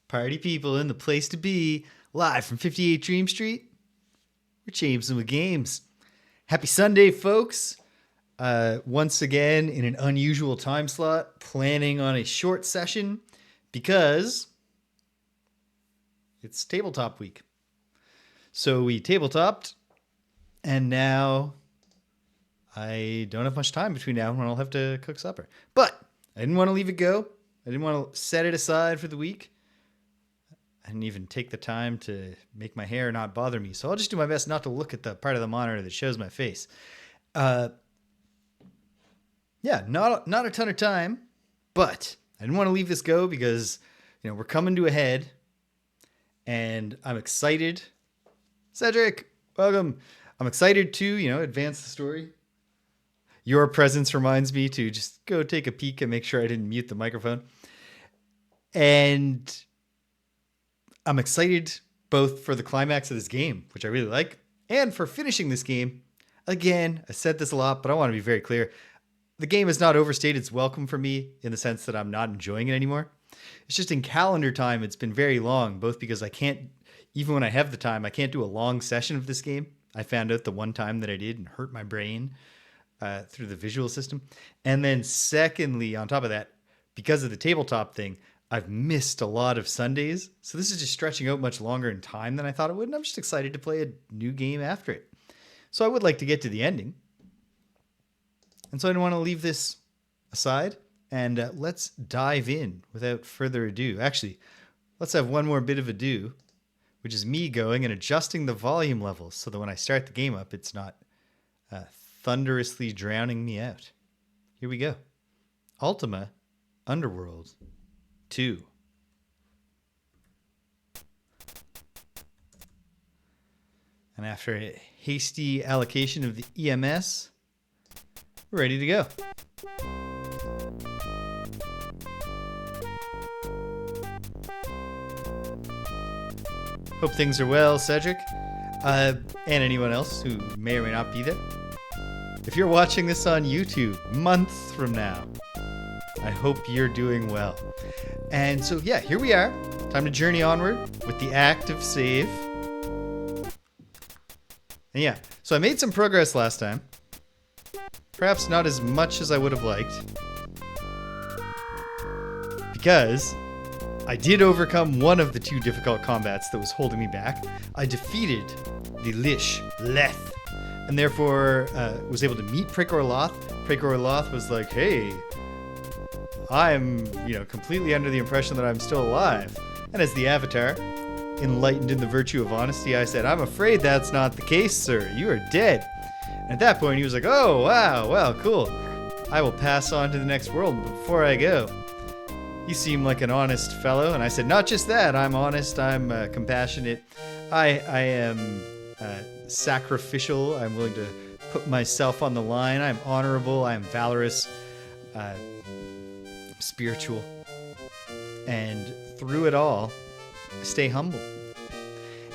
Party people in the place to be, live from 58 Dream Street. We're Jameson with Games. Happy Sunday, folks. Once again, in an unusual time slot, planning on a short session because it's tabletop week. So we tabletopped, and now I don't have much time between now and when I'll have to cook supper. But I didn't want to leave it go. I didn't want to set it aside for the week. I didn't even take the time to make my hair not bother me. So I'll just do my best not to look at the part of the monitor that shows my face. Yeah, not a ton of time, but I didn't want to leave this go because, we're coming to a head and I'm excited. Cedric, welcome. I'm excited to, advance the story. Your presence reminds me to just go take a peek and make sure I didn't mute the microphone. And I'm excited both for the climax of this game, which I really like, and for finishing this game. Again, I said this a lot, but I want to be very clear. The game has not overstayed its welcome for me in the sense that I'm not enjoying it anymore. It's just in calendar time, it's been very long, both because I can't, even when I have the time, I can't do a long session of this game. I found out the one time that I did and hurt my brain through the visual system. And then secondly, on top of that, because of the tabletop thing, I've missed a lot of Sundays. So this is just stretching out much longer in time than I thought it would. And I'm just excited to play a new game after it. So I would like to get to the ending. And so I don't want to leave this aside. And let's dive in without further ado. Actually, let's have one more bit of ado, which is me going and adjusting the volume levels so that when I start the game up, it's not thunderously drowning me out. Here we go. Ultima, Underworld 2. And after a hasty allocation of the EMS, we're ready to go. Hope things are well, Cedric, and anyone else who may or may not be there. If you're watching this on YouTube months from now, I hope you're doing well. And so, yeah, here we are. Time to journey onward with the active save. And yeah, so I made some progress last time. Perhaps not as much as I would have liked. Because I did overcome one of the two difficult combats that was holding me back. I defeated the Lich, Leth, and therefore was able to meet Praecor Loth. Praecor Loth was like, hey, I'm, completely under the impression that I'm still alive. And as the Avatar, enlightened in the virtue of honesty, I said, I'm afraid that's not the case, sir. You are dead. And at that point, he was like, oh, wow, well, cool. I will pass on to the next world, but before I go, you seem like an honest fellow. And I said, not just that, I'm honest, I'm compassionate. I am sacrificial. I'm willing to put myself on the line. I'm honorable. I'm valorous. Spiritual, and through it all, stay humble.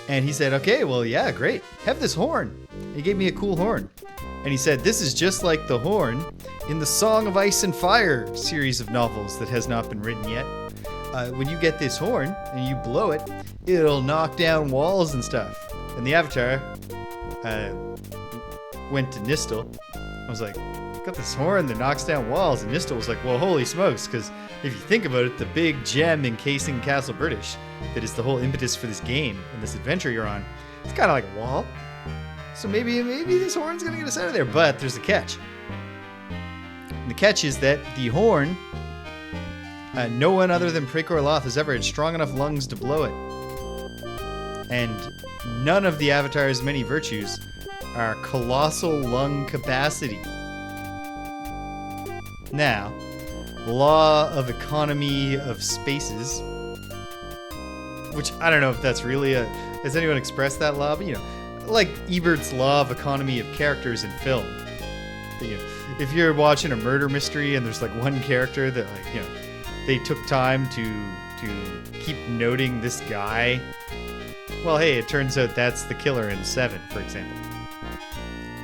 And he said, okay, well, yeah, great. Have this horn. He gave me a cool horn. And he said, this is just like the horn in the Song of Ice and Fire series of novels that has not been written yet. When you get this horn and you blow it, it'll knock down walls and stuff. And the Avatar went to Nistel. I was like, got this horn that knocks down walls, and Nistel was like, well, holy smokes, because if you think about it, the big gem encasing Castle British that is the whole impetus for this game and this adventure you're on, it's kind of like a wall. So maybe this horn's gonna get us out of there. But there's a catch. And the catch is that the horn, no one other than Praecor Loth has ever had strong enough lungs to blow it. And none of the Avatar's many virtues are colossal lung capacity. Now, law of economy of spaces, which I don't know if that's really has anyone expressed that law, but like Ebert's law of economy of characters in film. If you're watching a murder mystery and there's like one character that they took time to keep noting this guy, well, hey, it turns out that's the killer in Seven, for example.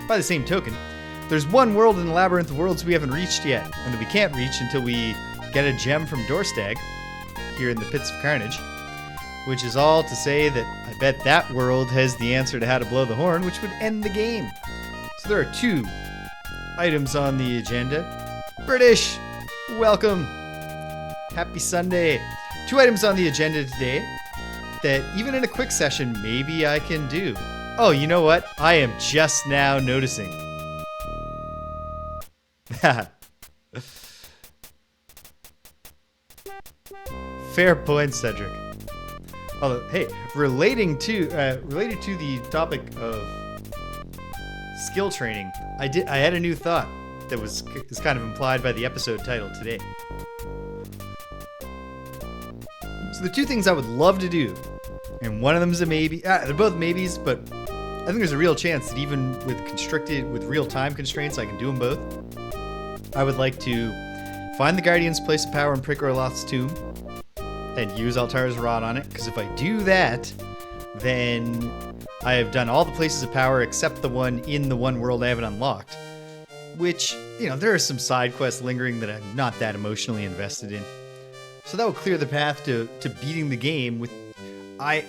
By the same token, there's one world in the Labyrinth of Worlds we haven't reached yet, and that we can't reach until we get a gem from Dorstag here in the Pits of Carnage. which is all to say that I bet that world has the answer to how to blow the horn, which would end the game. So there are 2 items on the agenda. British, welcome. Happy Sunday. 2 items on the agenda today that even in a quick session, maybe I can do. Oh, you know what? I am just now noticing. Fair point, Cedric. Although, hey, related to the topic of skill training, I had a new thought that is kind of implied by the episode title today. So the 2 things I would love to do, and one of them is a maybe. They're both maybes, but I think there's a real chance that even with real time constraints, I can do them both. I would like to find the Guardian's place of power in Praecor Loth's tomb and use Altara's rod on it, because if I do that, then I have done all the places of power except the one in the one world I haven't unlocked, which, there are some side quests lingering that I'm not that emotionally invested in. So that will clear the path to beating the game with... I'm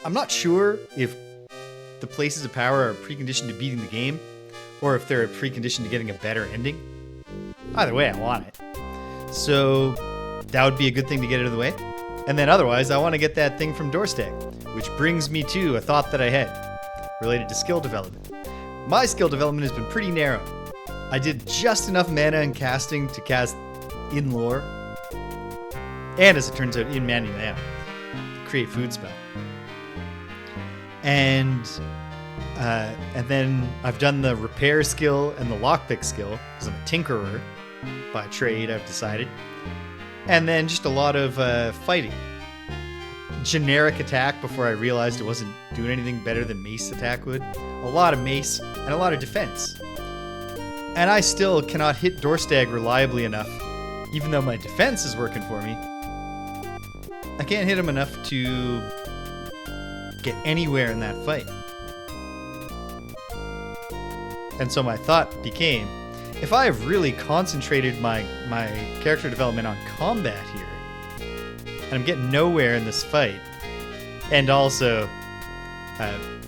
not sure if the places of power are a precondition to beating the game, or if they're a precondition to getting a better ending. Either way, I want it. So that would be a good thing to get out of the way. And then otherwise, I want to get that thing from Dorstag, which brings me to a thought that I had related to skill development. My skill development has been pretty narrow. I did just enough mana and casting to cast in lore, and as it turns out, in mana now, create food spell. And then I've done the repair skill and the lockpick skill, because I'm a tinkerer by trade, I've decided. And then just a lot of fighting. Generic attack before I realized it wasn't doing anything better than mace attack would. A lot of mace and a lot of defense. And I still cannot hit Dorstag reliably enough, even though my defense is working for me. I can't hit him enough to get anywhere in that fight. And so my thought became, if I have really concentrated my character development on combat here, and I'm getting nowhere in this fight, and also,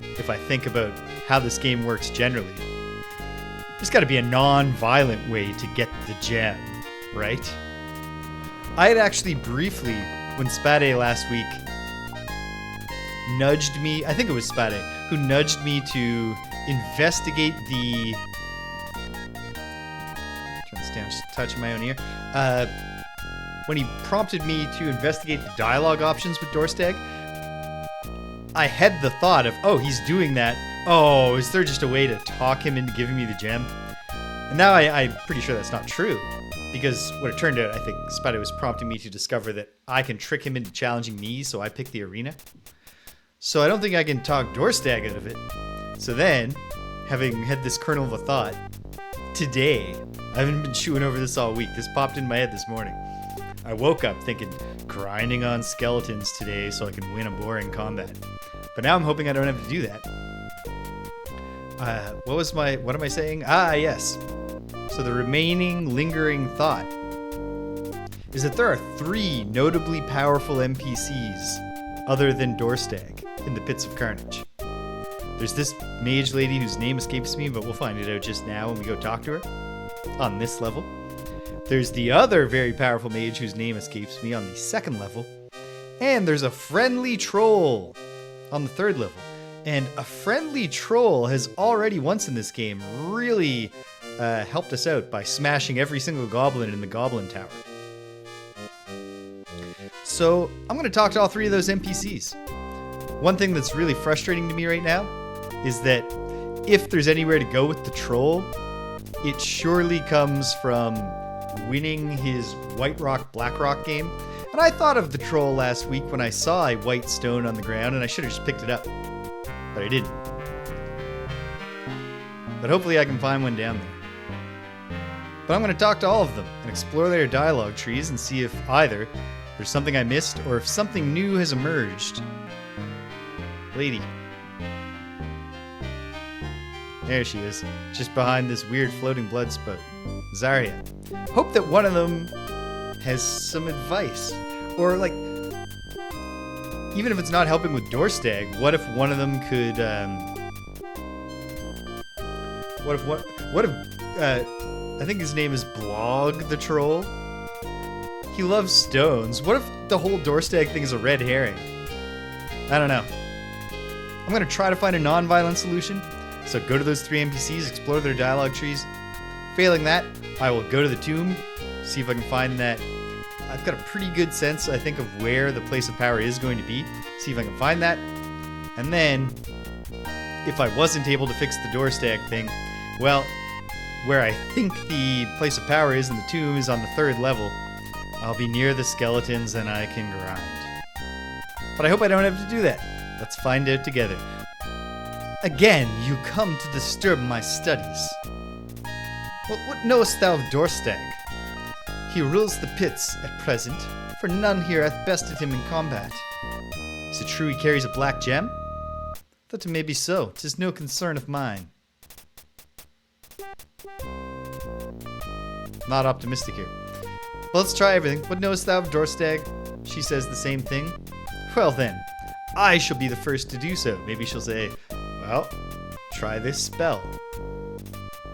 if I think about how this game works generally, there's got to be a non-violent way to get the gem, right? I had actually briefly, when Spadde last week nudged me, I think it was Spadde, who nudged me to investigate the... trying to stand touch my own ear. When he prompted me to investigate the dialogue options with Dorstag, I had the thought of, oh, he's doing that. Oh, is there just a way to talk him into giving me the gem? And now I'm pretty sure that's not true. Because what it turned out, I think Spadde was prompting me to discover that I can trick him into challenging me, so I picked the arena. So I don't think I can talk Dorstag out of it. So then, having had this kernel of a thought, today, I haven't been chewing over this all week. This popped in my head this morning. I woke up thinking, grinding on skeletons today so I can win a boring combat. But now I'm hoping I don't have to do that. What am I saying? Ah, yes. So the remaining lingering thought is that there are 3 notably powerful NPCs other than Dorstag in the Pits of Carnage. There's this mage lady whose name escapes me, but we'll find it out just now when we go talk to her on this level. There's the other very powerful mage whose name escapes me on the 2nd level. And there's a friendly troll on the 3rd level. And a friendly troll has already once in this game really helped us out by smashing every single goblin in the Goblin Tower. So I'm going to talk to all 3 of those NPCs. One thing that's really frustrating to me right now is that if there's anywhere to go with the troll, it surely comes from winning his White Rock, Black Rock game. And I thought of the troll last week when I saw a white stone on the ground, and I should have just picked it up. But I didn't. But hopefully I can find one down there. But I'm going to talk to all of them and explore their dialogue trees and see if either there's something I missed or if something new has emerged. Lady. There she is, just behind this weird floating blood spout. Zarya. Hope that one of them has some advice. Or, like, even if it's not helping with Dorstag, what if one of them could, I think his name is Blog the Troll. He loves stones. What if the whole Dorstag thing is a red herring? I don't know. I'm going to try to find a non-violent solution. So go to those 3 NPCs, explore their dialogue trees. Failing that, I will go to the tomb, see if I can find that. I've got a pretty good sense, I think, of where the place of power is going to be. See if I can find that. And then, if I wasn't able to fix the Dorstag thing, well, where I think the place of power is in the tomb is on the 3rd level. I'll be near the skeletons and I can grind. But I hope I don't have to do that. Let's find out together. Again, you come to disturb my studies. What knowest thou of Dorstag? He rules the pits at present, for none here hath bested him in combat. Is it true he carries a black gem? That it may be so, 'tis no concern of mine. Not optimistic here. Well, let's try everything. What knowest thou of Dorstag? She says the same thing. Well then, I shall be the first to do so. Maybe she'll say, well, try this spell.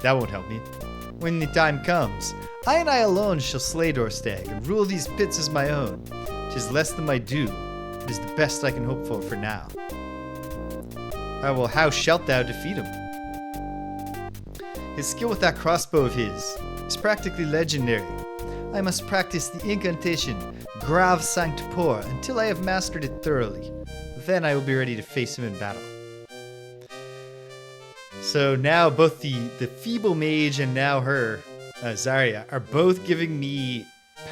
That won't help me. When the time comes, I and I alone shall slay Dorstag and rule these pits as my own. 'Tis less than my due. It is the best I can hope for now. Well, how shalt thou defeat him? His skill with that crossbow of his is practically legendary. I must practice the incantation Grave Sanct Por until I have mastered it thoroughly. Then I will be ready to face him in battle. So now both the feeble mage and now her, Zarya, are both giving me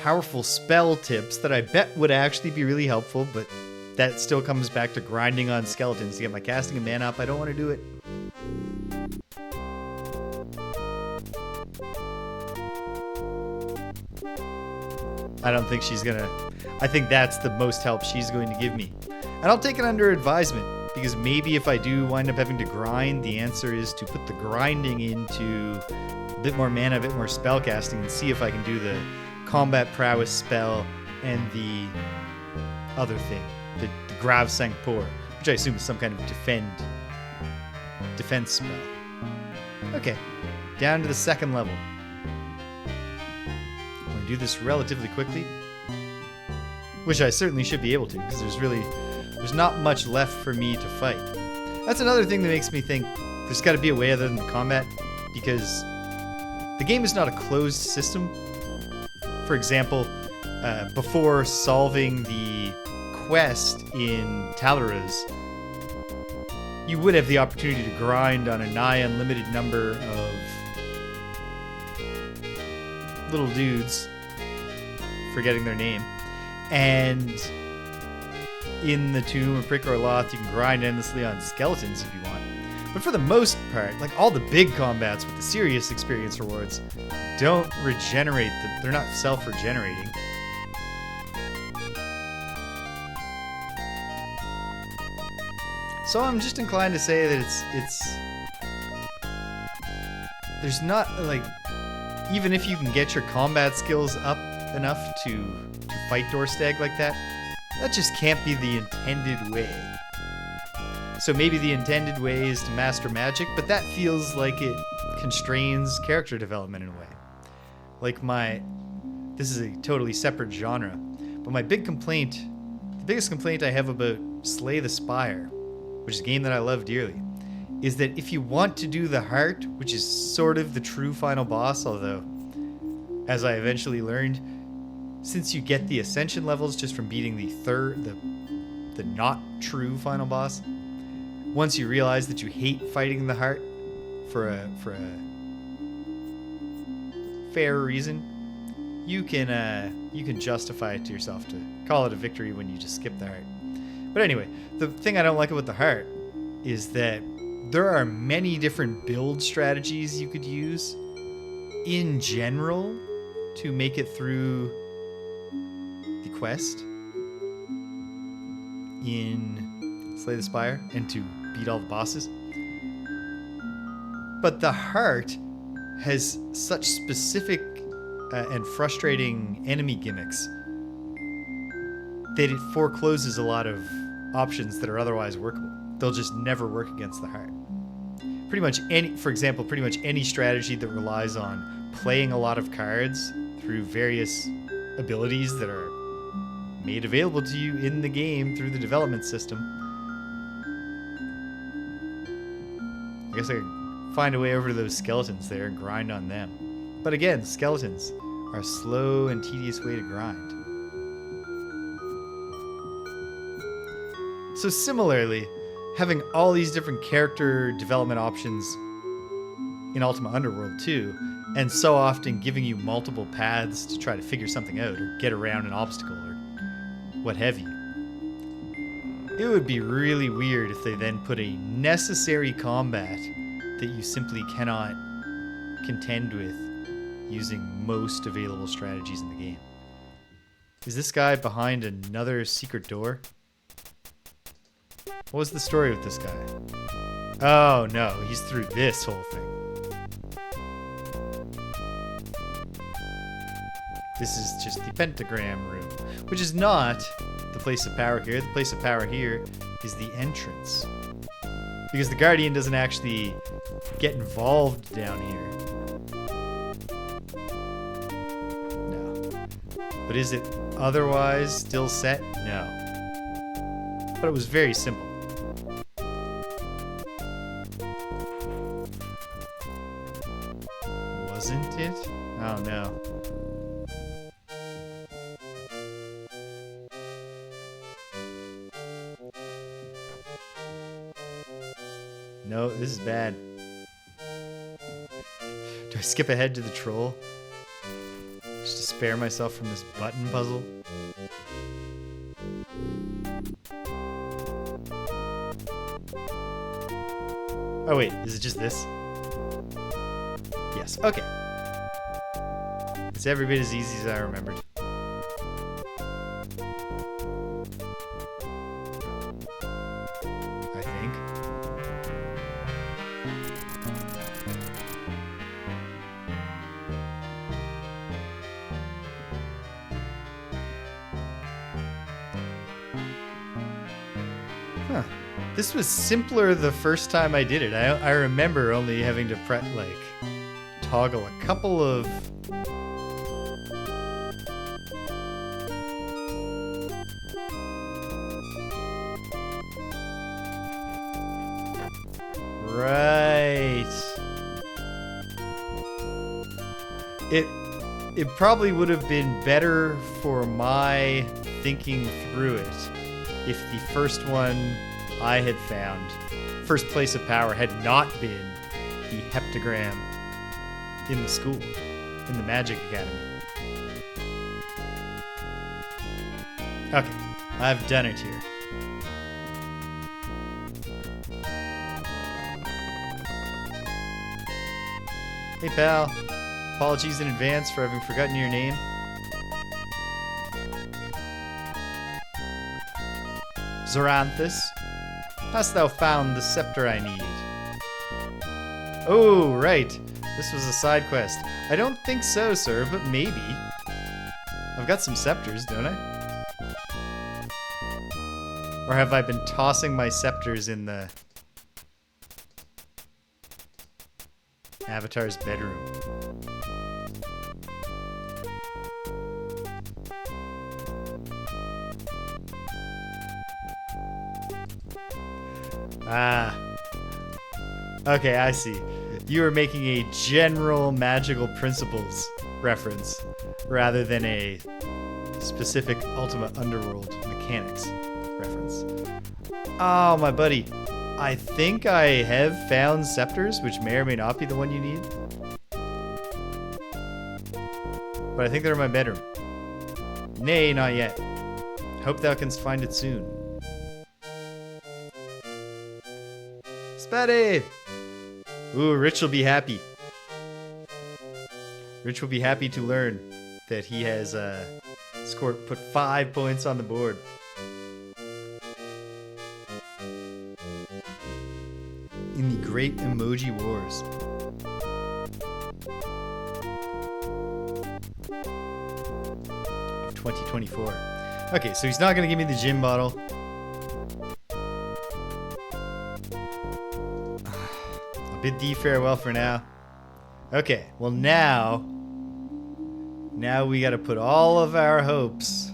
powerful spell tips that I bet would actually be really helpful, but that still comes back to grinding on skeletons to get my casting and mana up. I don't want to do it. I don't think she's gonna... I think that's the most help she's going to give me. And I'll take it under advisement, because maybe if I do wind up having to grind, the answer is to put the grinding into a bit more mana, a bit more spell casting, and see if I can do the combat prowess spell and the other thing, the Grave Sanct Por, which I assume is some kind of defense spell. Okay, down to the 2nd level. I'm going to do this relatively quickly, which I certainly should be able to, because there's not much left for me to fight. That's another thing that makes me think there's got to be a way other than the combat, because the game is not a closed system. For example, before solving the quest in Talaraz, you would have the opportunity to grind on a nigh unlimited number of little dudes, forgetting their name, and in the tomb of Praecor Loth, you can grind endlessly on skeletons if you want. But for the most part, like all the big combats with the serious experience rewards, don't regenerate them. They're not self-regenerating. So I'm just inclined to say that there's not, like, even if you can get your combat skills up enough to fight Dorstag like that, that just can't be the intended way. So maybe the intended way is to master magic, but that feels like it constrains character development in a way. Like this is a totally separate genre, but the biggest complaint I have about Slay the Spire, which is a game that I love dearly, is that if you want to do the heart, which is sort of the true final boss, although, as I eventually learned, since you get the ascension levels just from beating the not true final boss, once you realize that you hate fighting the heart for a fair reason, you can justify it to yourself to call it a victory when you just skip the heart. But anyway, the thing I don't like about the heart is that there are many different build strategies you could use in general to make it through the quest in Slay the Spire and to beat all the bosses. But the heart has such specific and frustrating enemy gimmicks that it forecloses a lot of options that are otherwise workable. They'll just never work against the heart. Pretty much any strategy that relies on playing a lot of cards through various abilities that are made available to you in the game through the development system. I guess I could find a way over to those skeletons there and grind on them. But again, skeletons are a slow and tedious way to grind. So similarly, having all these different character development options in Ultima Underworld 2, and so often giving you multiple paths to try to figure something out or get around an obstacle or what have you. It would be really weird if they then put a necessary combat that you simply cannot contend with using most available strategies in the game. Is this guy behind another secret door? What was the story with this guy? Oh no, he's through this whole thing. This is just the pentagram room, which is not the place of power here. The place of power here is the entrance. Because the Guardian doesn't actually get involved down here. No. But is it otherwise still set? No. But it was very simple. Wasn't it? Oh no. No, this is bad. Do I skip ahead to the troll? Just to spare myself from this button puzzle? Oh wait, is it just this? Yes, okay. It's every bit as easy as I remembered. I think. Huh. This was simpler the first time I did it. I remember only having to toggle a couple of right. It probably would have been better for my thinking through it if the first one I had found, first place of power, had not been the heptagram in the school, in the Magic Academy. Okay, I've done it here. Hey pal, apologies in advance for having forgotten your name. Zoranthus, hast thou found the scepter I need? Oh, right. This was a side quest. I don't think so, sir, but maybe. I've got some scepters, don't I? Or have I been tossing my scepters in the Avatar's bedroom? Ah. Okay, I see. You are making a general magical principles reference rather than a specific Ultima Underworld mechanics reference. Oh, my buddy. I think I have found scepters, which may or may not be the one you need. But I think they're in my bedroom. Nay, not yet. Hope thou canst find it soon. Spadde! Ooh, Rich will be happy. Rich will be happy to learn that he has put 5 points on the board. In the Great Emoji Wars. Of 2024. Okay, so he's not going to give me the gym bottle. Bid thee farewell for now. Okay, well now we gotta put all of our hopes,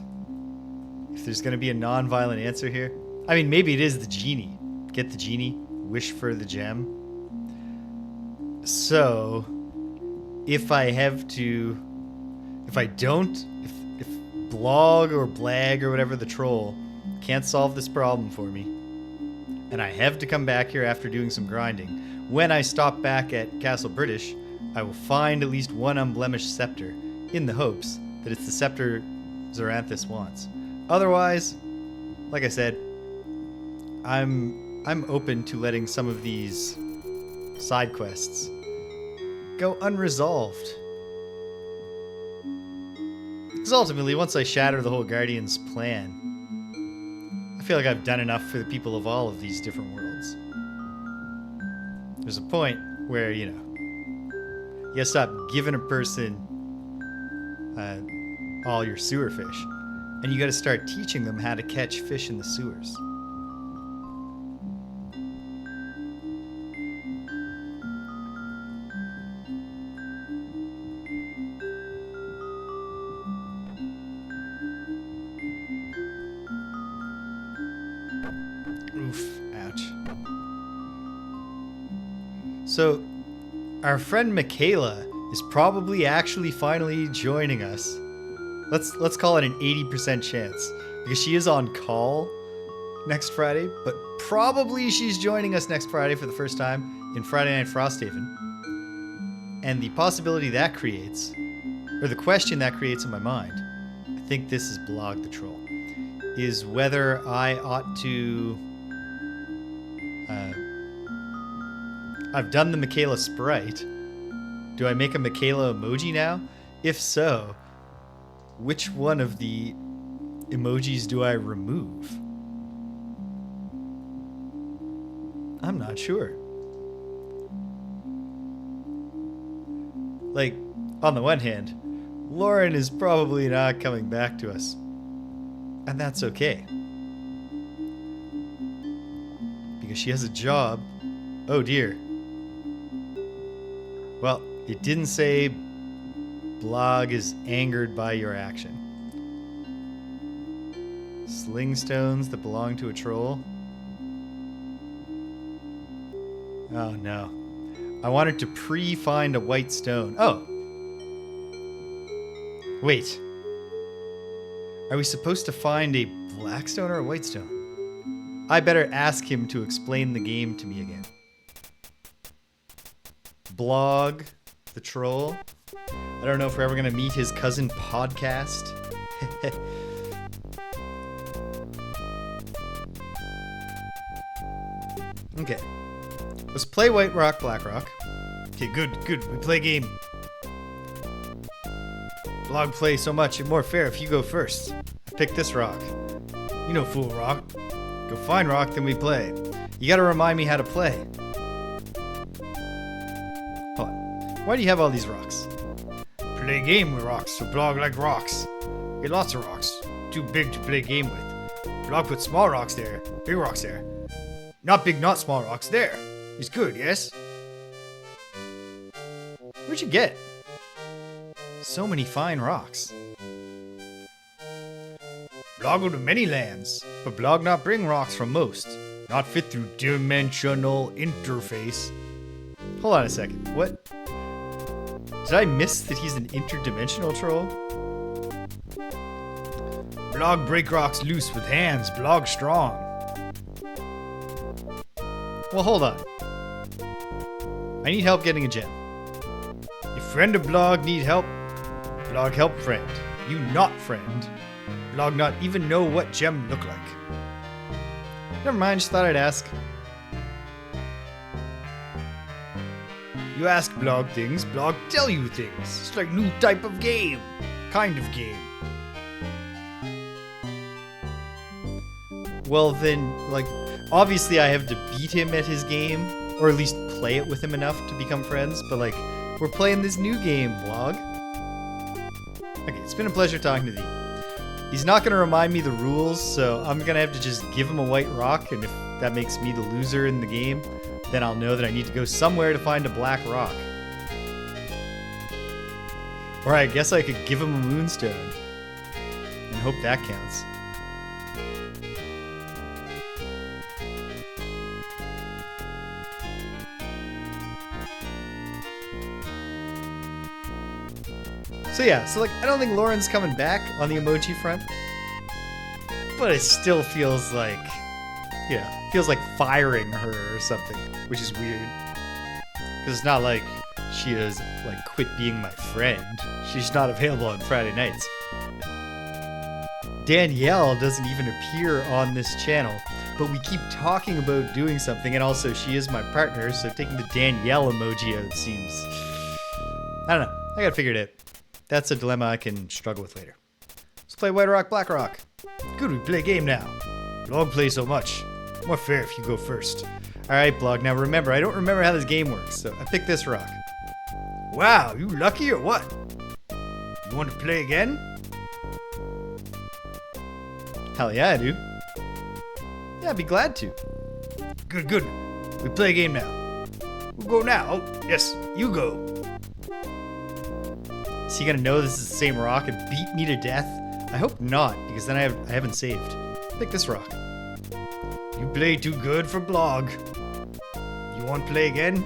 if there's gonna be a non-violent answer here. I mean, maybe it is the genie. Get the genie, wish for the gem. So, if I don't, if Blog or Blag or whatever the troll can't solve this problem for me, and I have to come back here after doing some grinding, when I stop back at Castle British, I will find at least one unblemished scepter, in the hopes that it's the scepter Zoranthus wants. Otherwise, like I said, I'm open to letting some of these side quests go unresolved. Because ultimately, once I shatter the whole Guardian's plan, I feel like I've done enough for the people of all of these different worlds. There's a point where, you gotta stop giving a person all your sewer fish, and you gotta start teaching them how to catch fish in the sewers. Oof, ouch. So, our friend Michaela is probably actually finally joining us. Let's call it an 80% chance, because she is on call next Friday, but probably she's joining us next Friday for the first time in Friday Night Frosthaven. And the possibility that creates, or the question that creates in my mind, I think this is Blog the Troll, is whether I ought to... I've done the Michaela sprite. Do I make a Michaela emoji now? If so, which one of the emojis do I remove? I'm not sure. Like, on the one hand, Lauren is probably not coming back to us. And that's okay. Because she has a job. Oh dear. Well, it didn't say Blog is angered by your action. Sling stones that belong to a troll. Oh no. I wanted to pre-find a white stone. Oh. Wait. Are we supposed to find a black stone or a white stone? I better ask him to explain the game to me again. Blog the troll. I don't know if we're ever going to meet his cousin Podcast. Okay. Let's play White Rock, Black Rock. Okay, good. We play game. Blog play so much more fair if you go first. Pick this rock. You know, fool rock. Go find rock, then we play. You gotta remind me how to play. Hold on. Why do you have all these rocks? Play game with rocks, so Blog like rocks. Get lots of rocks. Too big to play game with. Blog put small rocks there, big rocks there. Not big, not small rocks there. He's good, yes? Where'd you get? So many fine rocks. Blog go to many lands, but Blog not bring rocks from most. Not fit through dimensional interface. Hold on a second. What? Did I miss that he's an interdimensional troll? Blog break rocks loose with hands. Blog strong. Well, hold on. I need help getting a gem. If friend of Blog need help, Blog help friend. You not friend. Blog not even know what gem look like. Never mind, just thought I'd ask. You ask Blog things, Blog tell you things. It's like new type of game. Kind of game. Well then, like, obviously I have to beat him at his game, or at least play it with him enough to become friends, but like, we're playing this new game, Blog. Okay, it's been a pleasure talking to thee. He's not going to remind me the rules, so I'm going to have to just give him a white rock, and if that makes me the loser in the game, Then I'll know that I need to go somewhere to find a black rock. Or I guess I could give him a moonstone. And hope that counts. So yeah, so like, I don't think Lauren's coming back on the emoji front. But it still feels like, feels like firing her or something, which is weird. Because it's not like she has, like, quit being my friend. She's not available on Friday nights. Danielle doesn't even appear on this channel, but we keep talking about doing something, and also she is my partner, so taking the Danielle emoji out seems... I don't know. I gotta figure it out. That's a dilemma I can struggle with later. Let's play White Rock, Black Rock. Good, we play a game now. Blog plays so much. More fair if you go first. Alright, Blog, now remember, I don't remember how this game works, so I picked this rock. Wow, you lucky or what? You want to play again? Hell yeah, I do. Yeah, I'd be glad to. Good, good. We play a game now. We'll go now. Oh, yes, you go. Is he gonna know this is the same rock and beat me to death? I hope not, because then I haven't saved. Pick this rock. You play too good for Blog. You want to play again?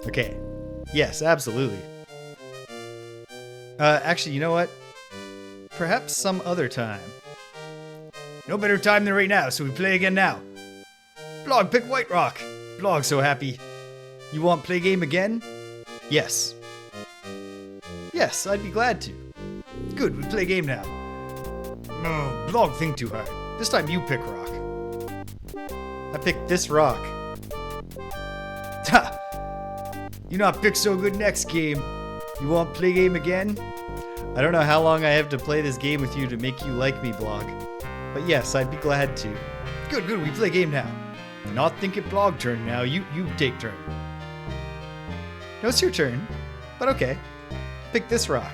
Okay. Yes, absolutely. Actually, you know what? Perhaps some other time. No better time than right now, so we play again now. Blog, pick White Rock. Blog, so happy. You want play game again? Yes. Yes, I'd be glad to. Good, we play game now. No, Blog, think too hard. This time you pick rock. I picked this rock. Ha! You not pick so good next game. You want play game again? I don't know how long I have to play this game with you to make you like me, Blog. But yes, I'd be glad to. Good, good, we play game now. Not think it Blog turn now, you take turn. No, it's your turn. But okay. Pick this rock.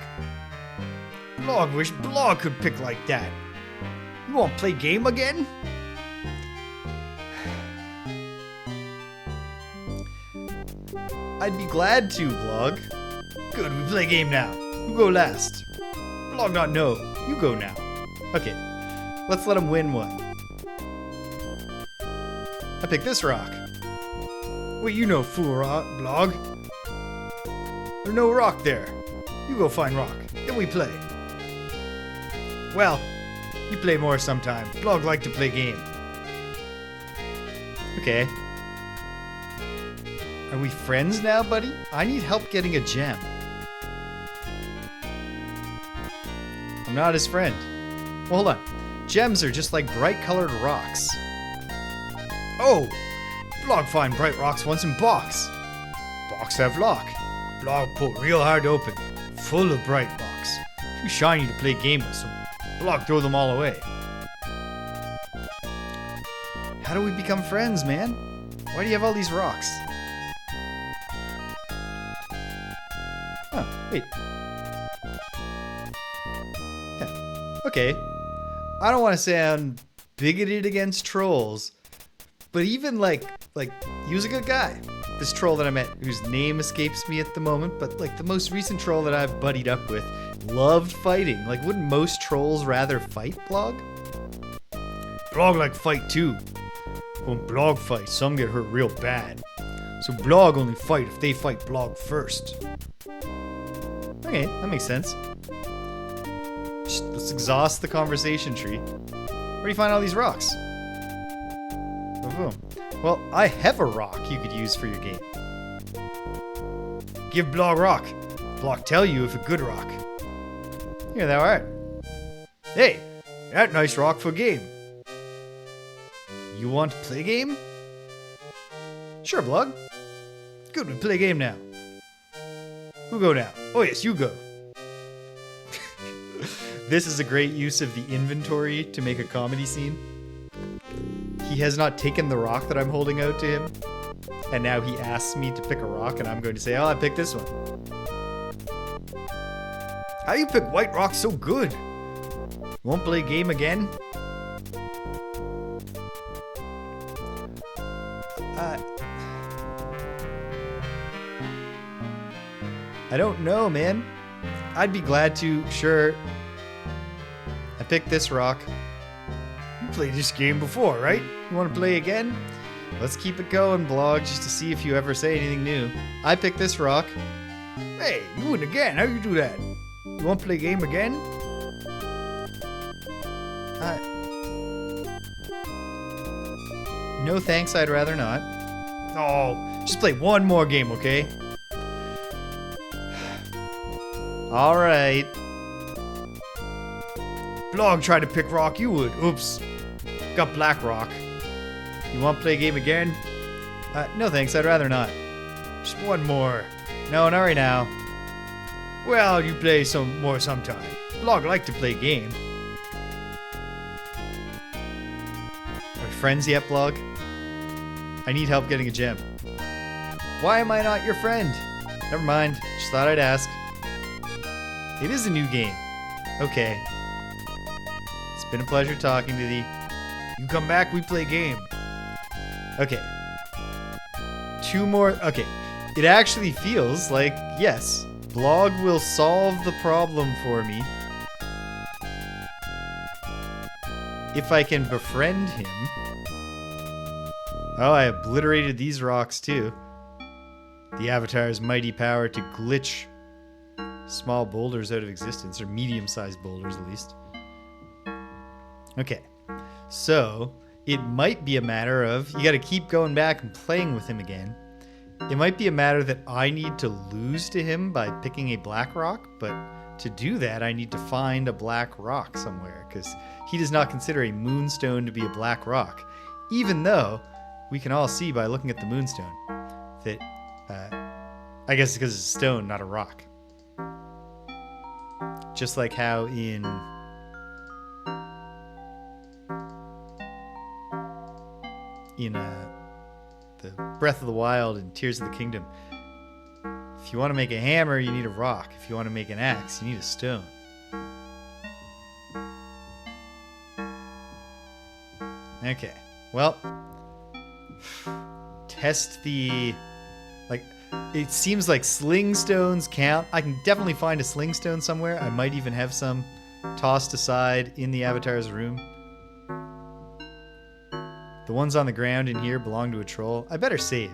Blog, wish Blog could pick like that. You want play game again? I'd be glad to, Blog. Good, we play game now. Who go last? Blog not no. You go now. Okay, let's let him win one. I picked this rock. Wait, you know fool rock, Blog. There's no rock there. You go find rock. Then we play. Well, you play more sometime. Blog like to play game. Okay. Are we friends now, buddy? I need help getting a gem. I'm not his friend. Well, hold on. Gems are just like bright colored rocks. Oh! Blog find bright rocks once in box. Box have lock. Blog pull real hard open. Full of bright rocks. Too shiny to play game with, so Blog throw them all away. How do we become friends, man? Why do you have all these rocks? Oh, wait. Yeah. Okay. I don't want to sound bigoted against trolls, but even like he was a good guy. This troll that I met, whose name escapes me at the moment, but like the most recent troll that I've buddied up with, loved fighting. Like, wouldn't most trolls rather fight, Blog? Blog like fight too. When Blog fights, some get hurt real bad. So Blog only fight if they fight Blog first. Okay, that makes sense. Just, let's exhaust the conversation tree. Where do you find all these rocks? Boom. Well, I have a rock you could use for your game. Give Blog rock. Blog tell you if a good rock. Here thou art. Hey, that nice rock for game. You want to play game? Sure, Blog. Good, we play game now. Who go now? Oh yes, you go. This is a great use of the inventory to make a comedy scene. He has not taken the rock that I'm holding out to him, and now he asks me to pick a rock, and I'm going to say, oh, I picked this one. How you pick white rock so good? Won't play game again? I don't know, man. I'd be glad to, sure. I picked this rock. You played this game before, right? You want to play again? Let's keep it going, blog, just to see if you ever say anything new. I picked this rock. Hey, you win again. How you do that? You want to play a game again? No thanks, I'd rather not. Oh, just play one more game, okay? Alright. Blog tried to pick rock, you would. Oops. Got black rock. You want to play a game again? No thanks, I'd rather not. Just one more. No, not right now. Well, you play some more sometime. Blog like to play a game. Are we friends yet, Blog? I need help getting a gem. Why am I not your friend? Never mind, just thought I'd ask. It is a new game. Okay. It's been a pleasure talking to thee. You come back, we play a game. Okay. 2 more. Okay. It actually feels like, yes, Blog will solve the problem for me if I can befriend him. Oh, I obliterated these rocks too. The Avatar's mighty power to glitch small boulders out of existence, or medium-sized boulders at least. Okay, so it might be a matter of, you gotta keep going back and playing with him again. It might be a matter that I need to lose to him by picking a black rock, but to do that I need to find a black rock somewhere, because he does not consider a moonstone to be a black rock, even though we can all see by looking at the moonstone that, I guess it's because it's a stone, not a rock. Just like how in the Breath of the Wild and Tears of the Kingdom, if you want to make a hammer, you need a rock. If you want to make an axe, you need a stone. Okay, well, test the, like, it seems like sling stones count. I can definitely find a sling stone somewhere. I might even have some tossed aside in the Avatar's room. The ones on the ground in here belong to a troll. I better save.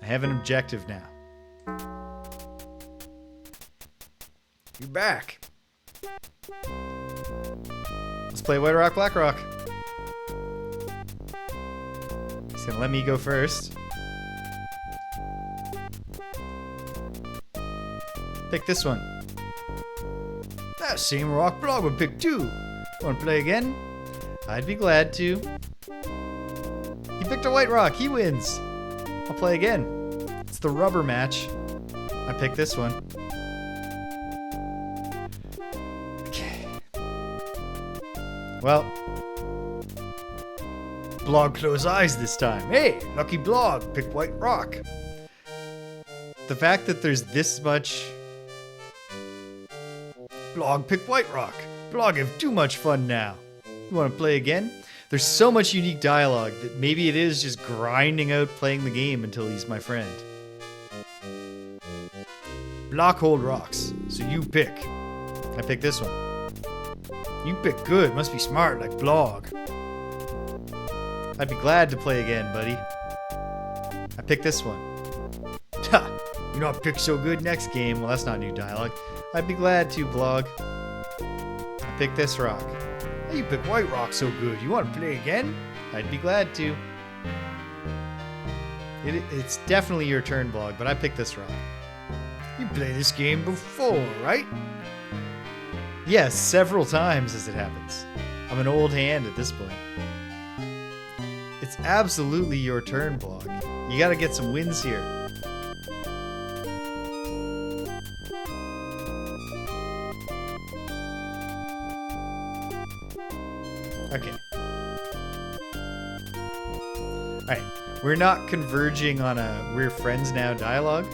I have an objective now. You back. Let's play White Rock, Black Rock. He's gonna let me go first. Pick this one. That same rock Blog would pick too. Want to play again? I'd be glad to. He picked a white rock. He wins. I'll play again. It's the rubber match. I picked this one. Okay. Well, Blog close eyes this time. Hey, lucky Blog picked white rock. The fact that there's this much Blog pick white rock. Blog have too much fun now. You want to play again? There's so much unique dialogue that maybe it is just grinding out playing the game until he's my friend. Block hold rocks, so you pick. I pick this one. You pick good, must be smart like Blog. I'd be glad to play again, buddy. I pick this one. Ha! You not pick so good next game. Well, that's not new dialogue. I'd be glad to, Blog. I pick this rock. Hey, you pick white rock so good. You want to play again? I'd be glad to. It's definitely your turn, Blog, but I picked this rock. You played this game before, right? Yes, several times as it happens. I'm an old hand at this point. It's absolutely your turn, Blog. You gotta get some wins here. Okay. Alright, we're not converging on a we're friends now dialogue.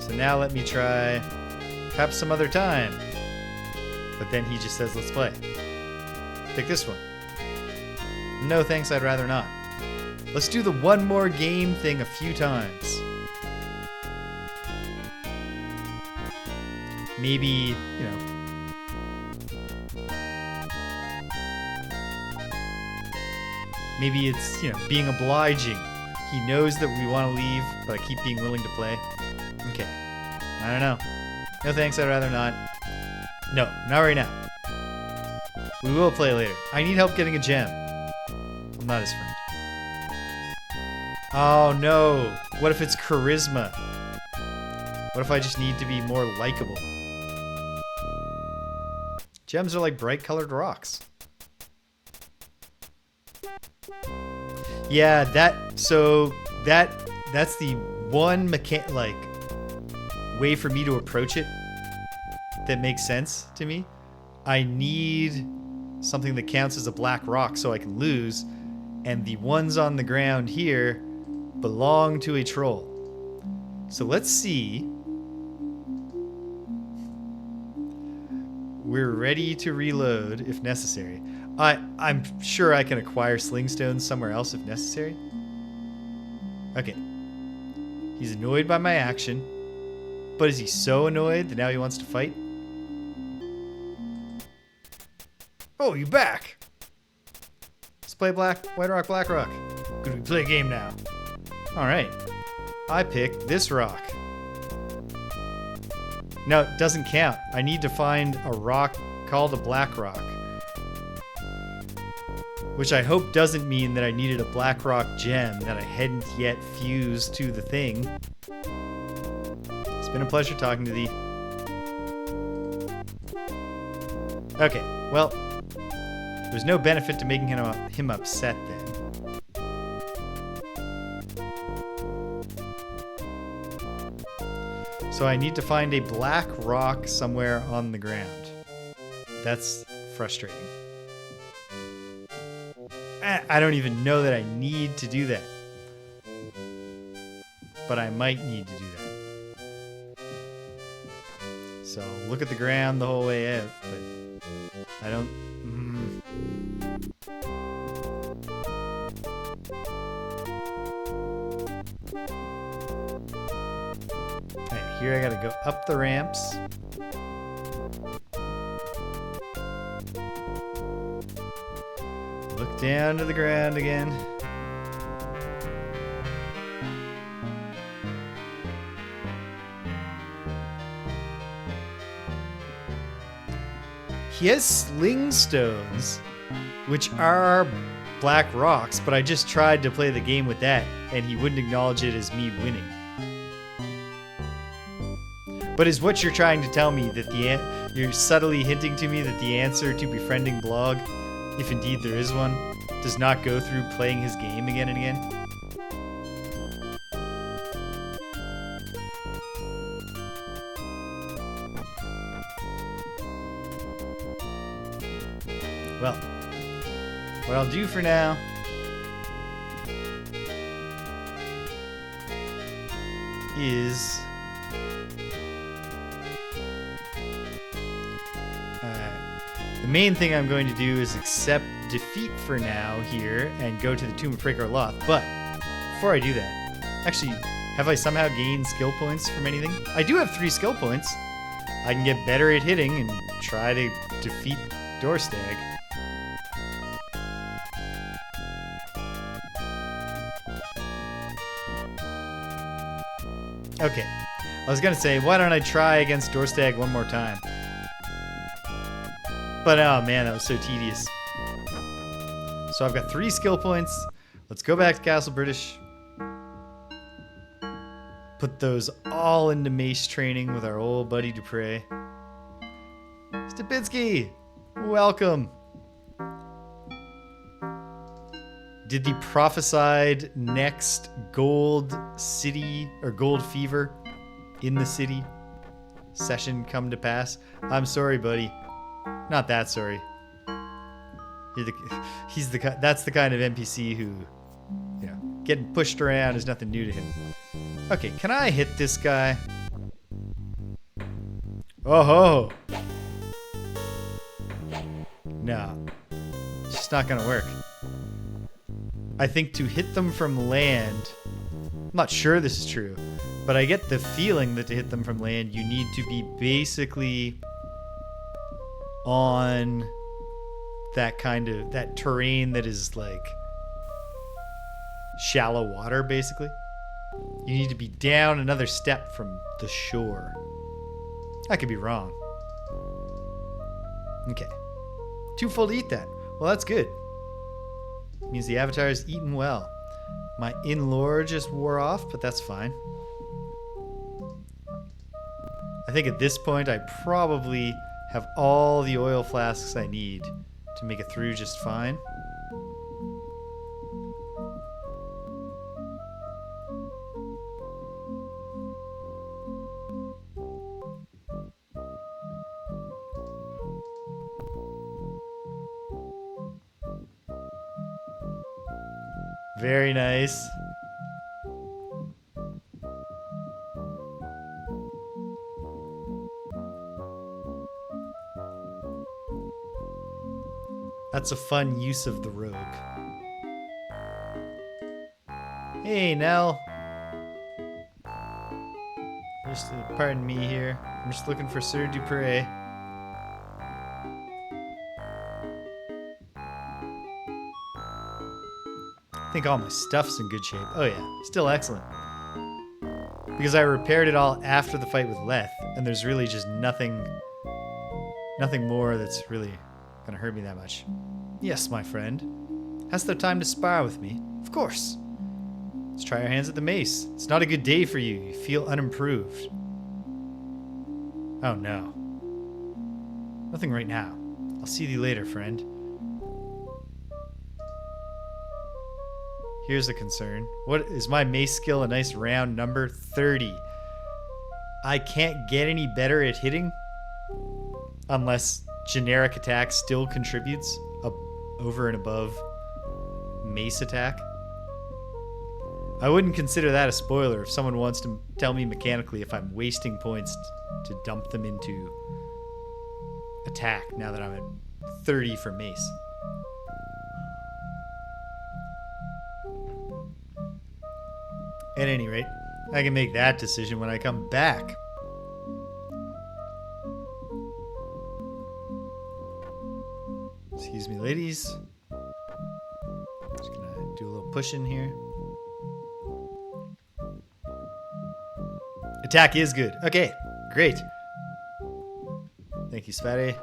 So now let me try perhaps some other time. But then he just says, let's play. Pick this one. No thanks, I'd rather not. Let's do the one more game thing a few times. Maybe, you know. Maybe it's, you know, being obliging. He knows that we want to leave, but I keep being willing to play. Okay. I don't know. No thanks, I'd rather not. No, not right now. We will play later. I need help getting a gem. I'm not his friend. Oh no. What if it's charisma? What if I just need to be more likable? Gems are like bright colored rocks. Yeah, that's the one way for me to approach it that makes sense to me. I need something that counts as a black rock so I can lose, and the ones on the ground here belong to a troll. So let's see. We're ready to reload if necessary. I'm sure I can acquire slingstones somewhere else if necessary. Okay. He's annoyed by my action. But is he so annoyed that now he wants to fight? Oh, you back! Let's play White Rock, Black Rock. Could we play a game now? Alright. I pick this rock. No, it doesn't count. I need to find a rock called a black rock. Which I hope doesn't mean that I needed a black rock gem that I hadn't yet fused to the thing. It's been a pleasure talking to thee. Okay, well, there's no benefit to making him upset then. So I need to find a black rock somewhere on the ground. That's frustrating. I don't even know that I need to do that. But I might need to do that. So look at the ground the whole way out, but I don't... Okay, here I gotta go up the ramps. Look down to the ground again. He has sling stones, which are black rocks, but I just tried to play the game with that, and he wouldn't acknowledge it as me winning. But is what you're trying to tell me that you're subtly hinting to me that the answer to befriending Blog, if indeed there is one, does not go through playing his game again and again? Well, what I'll do for now is the main thing I'm going to do is accept defeat for now here and go to the Tomb of Praecor Loth. But before I do that, actually, have I somehow gained skill points from anything? I do have 3 skill points. I can get better at hitting and try to defeat Dorstag. Okay, I was gonna say, why don't I try against Dorstag one more time? But oh man, that was so tedious. So I've got 3 skill points. Let's go back to Castle British. Put those all into mace training with our old buddy Dupre. Stupinski, welcome. Did the prophesied next gold city or gold fever in the city session come to pass? I'm sorry, buddy. Not that sorry. That's the kind of NPC who, you know, getting pushed around is nothing new to him. Okay, can I hit this guy? Oh ho! No, it's just not gonna work. I think to hit them from land, I'm not sure this is true, but I get the feeling that to hit them from land, you need to be basically on that kind of, that terrain that is like shallow water, basically. You need to be down another step from the shore. I could be wrong. Okay. Too full to eat that. Well, that's good. Means the avatar is eaten well. My in-lore just wore off, but that's fine. I think at this point I probably have all the oil flasks I need to make it through just fine. Very nice. That's a fun use of the rogue. Hey, Nell. Just pardon me here. I'm just looking for Sir Dupre. I think all my stuff's in good shape. Oh yeah, still excellent. Because I repaired it all after the fight with Leth, and there's really just nothing more that's really gonna hurt me that much. Yes, my friend. Hast thou time to spar with me? Of course. Let's try our hands at the mace. It's not a good day for you. You feel unimproved. Oh no. Nothing right now. I'll see thee later, friend. Here's a concern. What is my mace skill? A nice round number? 30. I can't get any better at hitting unless generic attack still contributes over and above mace attack. I wouldn't consider that a spoiler if someone wants to tell me mechanically if I'm wasting points to dump them into attack now that I'm at 30 for mace. At any rate, I can make that decision when I come back. Excuse me, ladies. Just gonna do a little pushing here. Attack is good. Okay, great. Thank you, Spadde.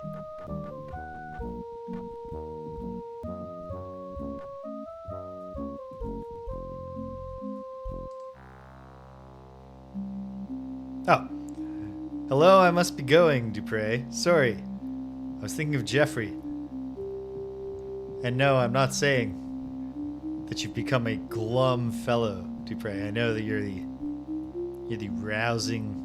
Oh. Hello, I must be going, Dupre. Sorry. I was thinking of Jeffrey. And no, I'm not saying that you've become a glum fellow, Dupre. I know that you're the rousing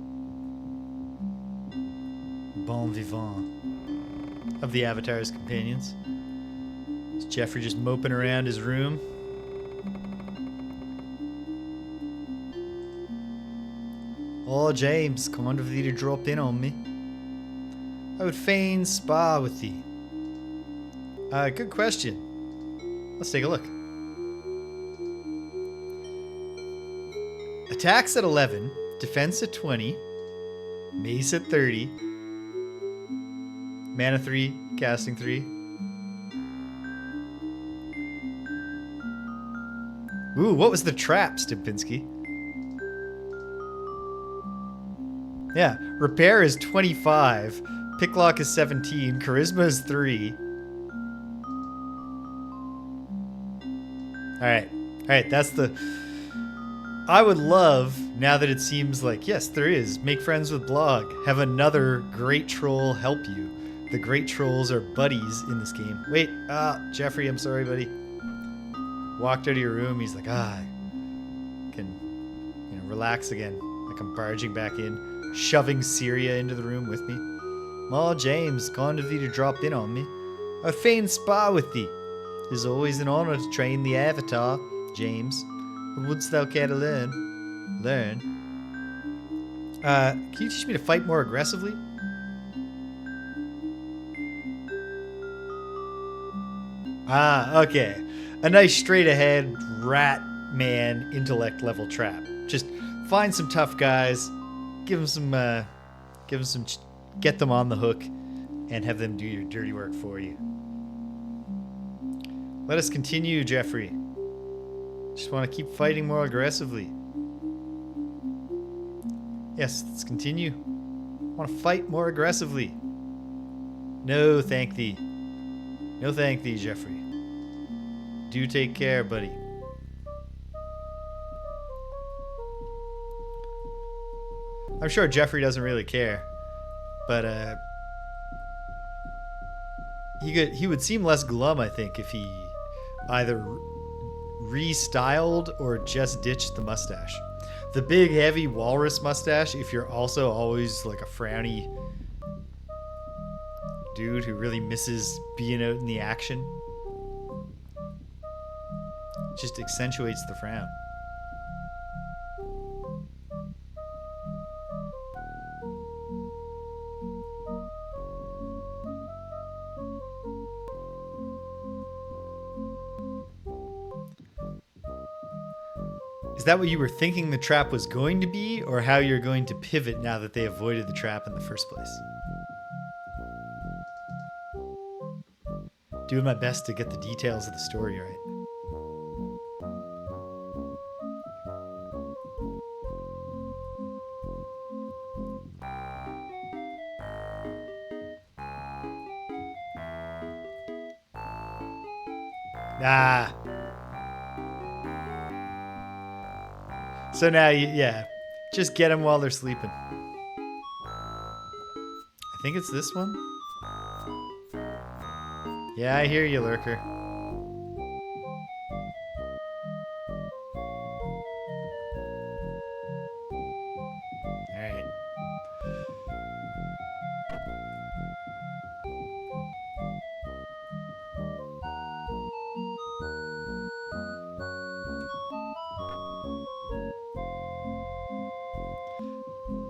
bon vivant of the Avatar's companions. Is Jeffrey just moping around his room? Oh, James, kind of thee to drop in on me. I would fain spar with thee. Good question. Let's take a look. Attacks at 11, defense at 20, mace at 30, mana 3, casting 3. Ooh, what was the trap, Stipinski? Yeah, repair is 25, picklock is 17, charisma is 3. Alright, that's the... I would love, now that it seems like, yes, there is, make friends with blog, have another great troll help you. The great trolls are buddies in this game. Wait, Jeffrey, I'm sorry, buddy. Walked out of your room, he's like, I can, relax again. Like I'm barging back in, shoving Syria into the room with me. Oh, James, kind of thee to drop in on me. I fain spar with thee. 'Tis always an honor to train the Avatar, James. What wouldst thou care to learn? Can you teach me to fight more aggressively? Ah, okay. A nice straight ahead rat man intellect level trap. Just find some tough guys, give them some, get them on the hook, and have them do your dirty work for you. Let us continue, Jeffrey. Just want to keep fighting more aggressively. Yes, let's continue. I want to fight more aggressively. No, thank thee. No, thank thee, Jeffrey. Do take care, buddy. I'm sure Jeffrey doesn't really care, but he would seem less glum, I think, if he either restyled or just ditched the mustache. The big, heavy walrus mustache, if you're also always like a frowny dude who really misses being out in the action, just accentuates the frown. Is that what you were thinking the trap was going to be, or how you're going to pivot now that they avoided the trap in the first place? Doing my best to get the details of the story right. Ah. So now, yeah, just get them while they're sleeping. I think it's this one. Yeah, I hear you, Lurker. Alright.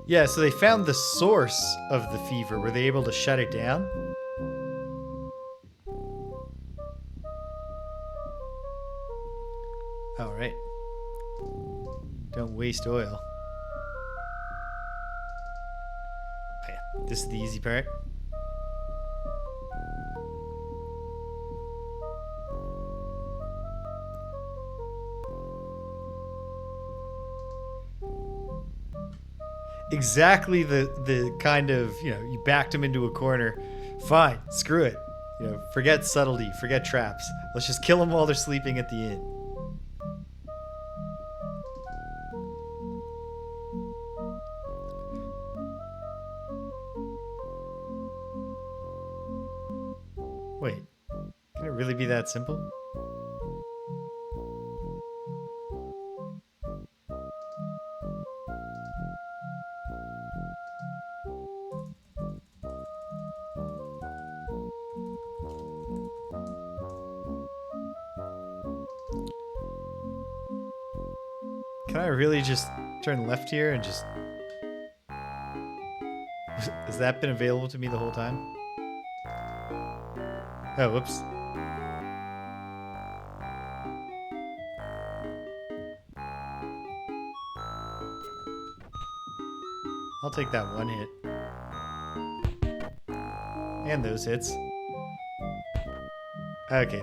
Yeah, so they found the source of the fever. Were they able to shut it down? All right. Don't waste oil. Oh, yeah. This is the easy part. Exactly the kind of, you backed him into a corner. Fine, screw it. Forget subtlety, forget traps. Let's just kill them while they're sleeping at the inn. Wait, can it really be that simple? Can I really just turn left here and just... Has that been available to me the whole time? Oh, whoops. I'll take that one hit. And those hits. Okay,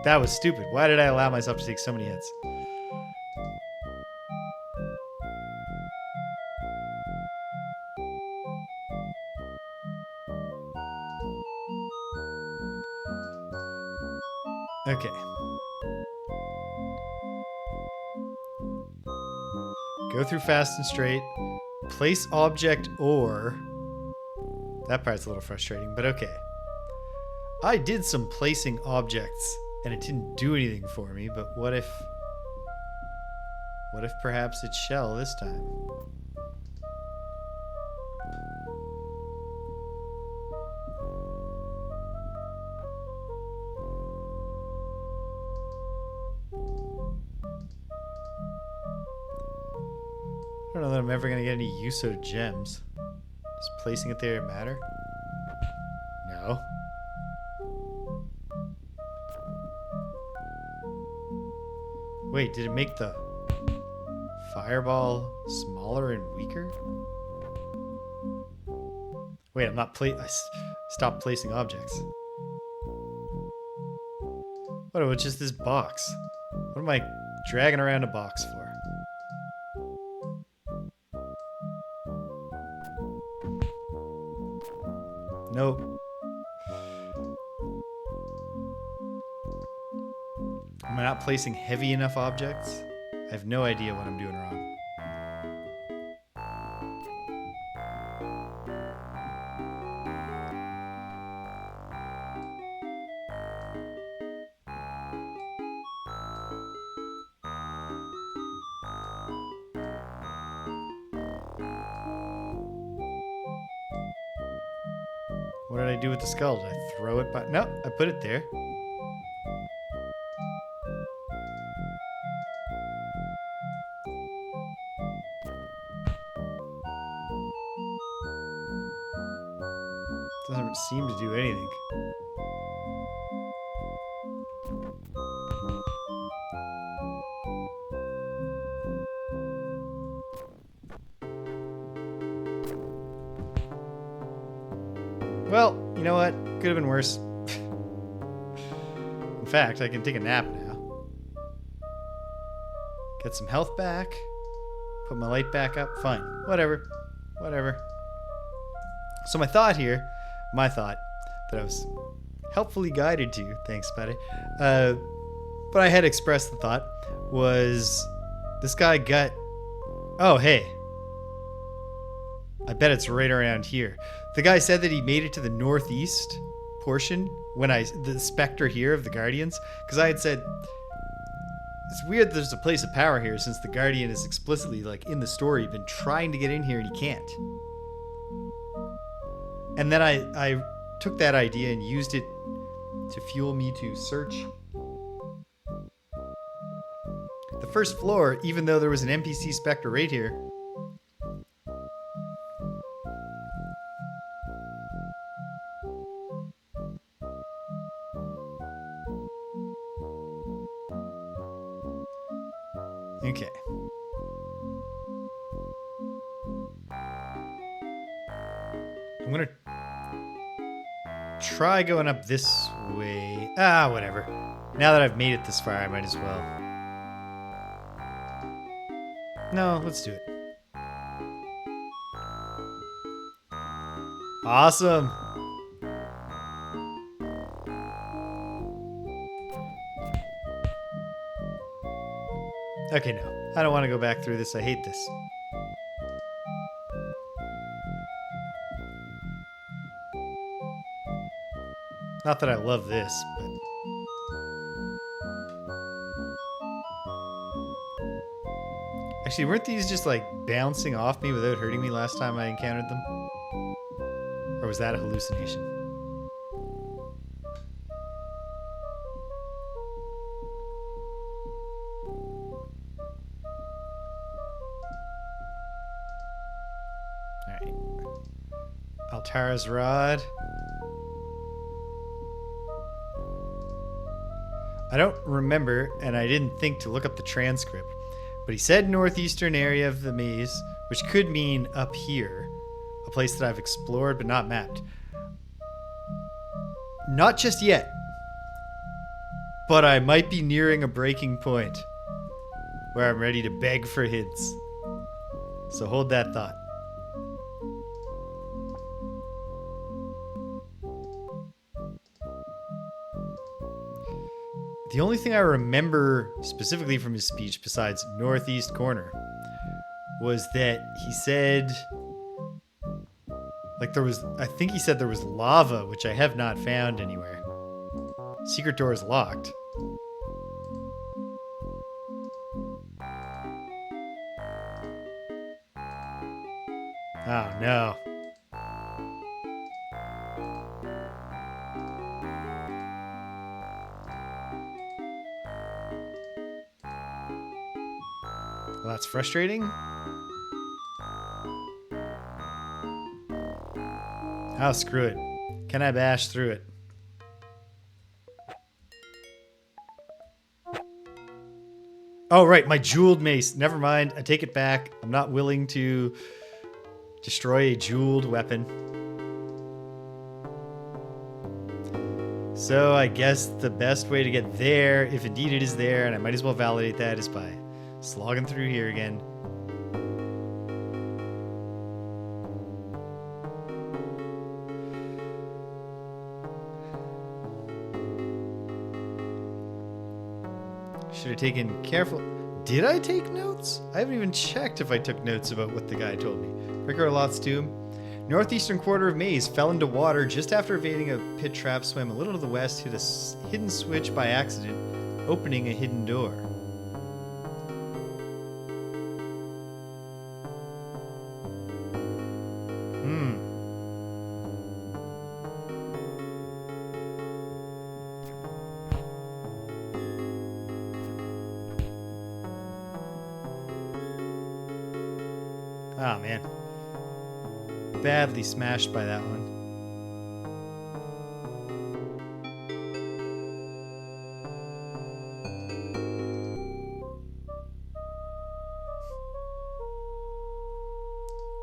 that was stupid. Why did I allow myself to take so many hits? Okay. Go through fast and straight. Place object or... That part's a little frustrating, but okay. I did some placing objects, and it didn't do anything for me, but what if... What if perhaps it's shell this time? I don't know that I'm ever going to get any use out of gems. Does placing it there matter? No. Wait, did it make the fireball smaller and weaker? Wait, I'm not stopped placing objects. What? It's just this box. What am I dragging around a box for? Nope. Am I not placing heavy enough objects? I have no idea what I'm doing wrong. What did I do with the skull? Did I throw it by? No, I put it there. Doesn't seem to do anything. Well, you know what? Could have been worse. In fact, I can take a nap now. Get some health back. Put my light back up. Fine. Whatever. Whatever. So my thought that I was helpfully guided to, thanks, Spadde, but I had expressed the thought, was this guy got... Oh, hey. I bet it's right around here. The guy said that he made it to the northeast portion when the specter here of the Guardians, because I had said, it's weird there's a place of power here since the Guardian is explicitly, like, in the story, been trying to get in here and he can't. And then I took that idea and used it to fuel me to search the first floor, even though there was an NPC specter right here. Okay. I'm gonna try going up this way. Ah, whatever. Now that I've made it this far, I might as well. No, let's do it. Awesome. Okay, no. I don't want to go back through this. I hate this. Not that I love this, but... Actually, weren't these just, like, bouncing off me without hurting me last time I encountered them? Or was that a hallucination? Alright. Altara's rod. I don't remember, and I didn't think to look up the transcript, but he said northeastern area of the maze, which could mean up here, a place that I've explored but not mapped. Not just yet, but I might be nearing a breaking point where I'm ready to beg for hints. So hold that thought. The only thing I remember specifically from his speech, besides northeast corner, was that he said, like I think he said there was lava, which I have not found anywhere. Secret door is locked. Oh no. Well, that's frustrating. Oh, screw it. Can I bash through it? Oh, right, my jeweled mace. Never mind. I take it back. I'm not willing to destroy a jeweled weapon. So I guess the best way to get there, if indeed it is there, and I might as well validate that, is by slogging through here again. Should have taken careful. Did I take notes? I haven't even checked if I took notes about what the guy told me. Praecor Loth's tomb. Northeastern quarter of maze. Fell into water just after evading a pit trap. Swam a little to the west. Hit a hidden switch by accident. Opening a hidden door. Oh, man. Badly smashed by that one.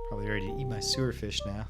Probably ready to eat my sewer fish now.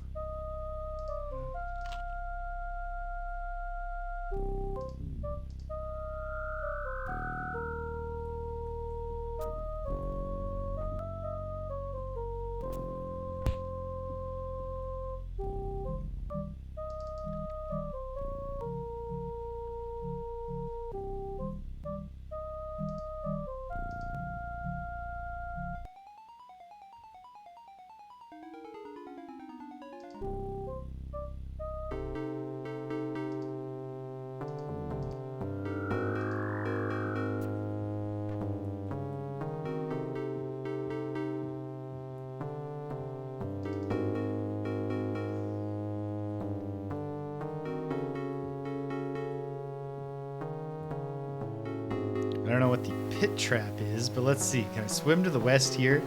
I don't know what the pit trap is, but let's see. Can I swim to the west here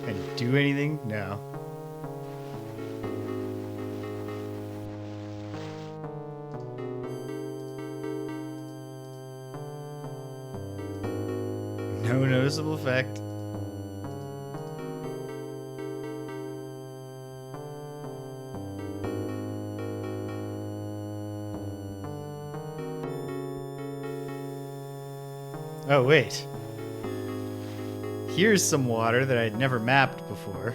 and do anything? No. No noticeable effect. Oh, wait. Here's some water that I'd never mapped before.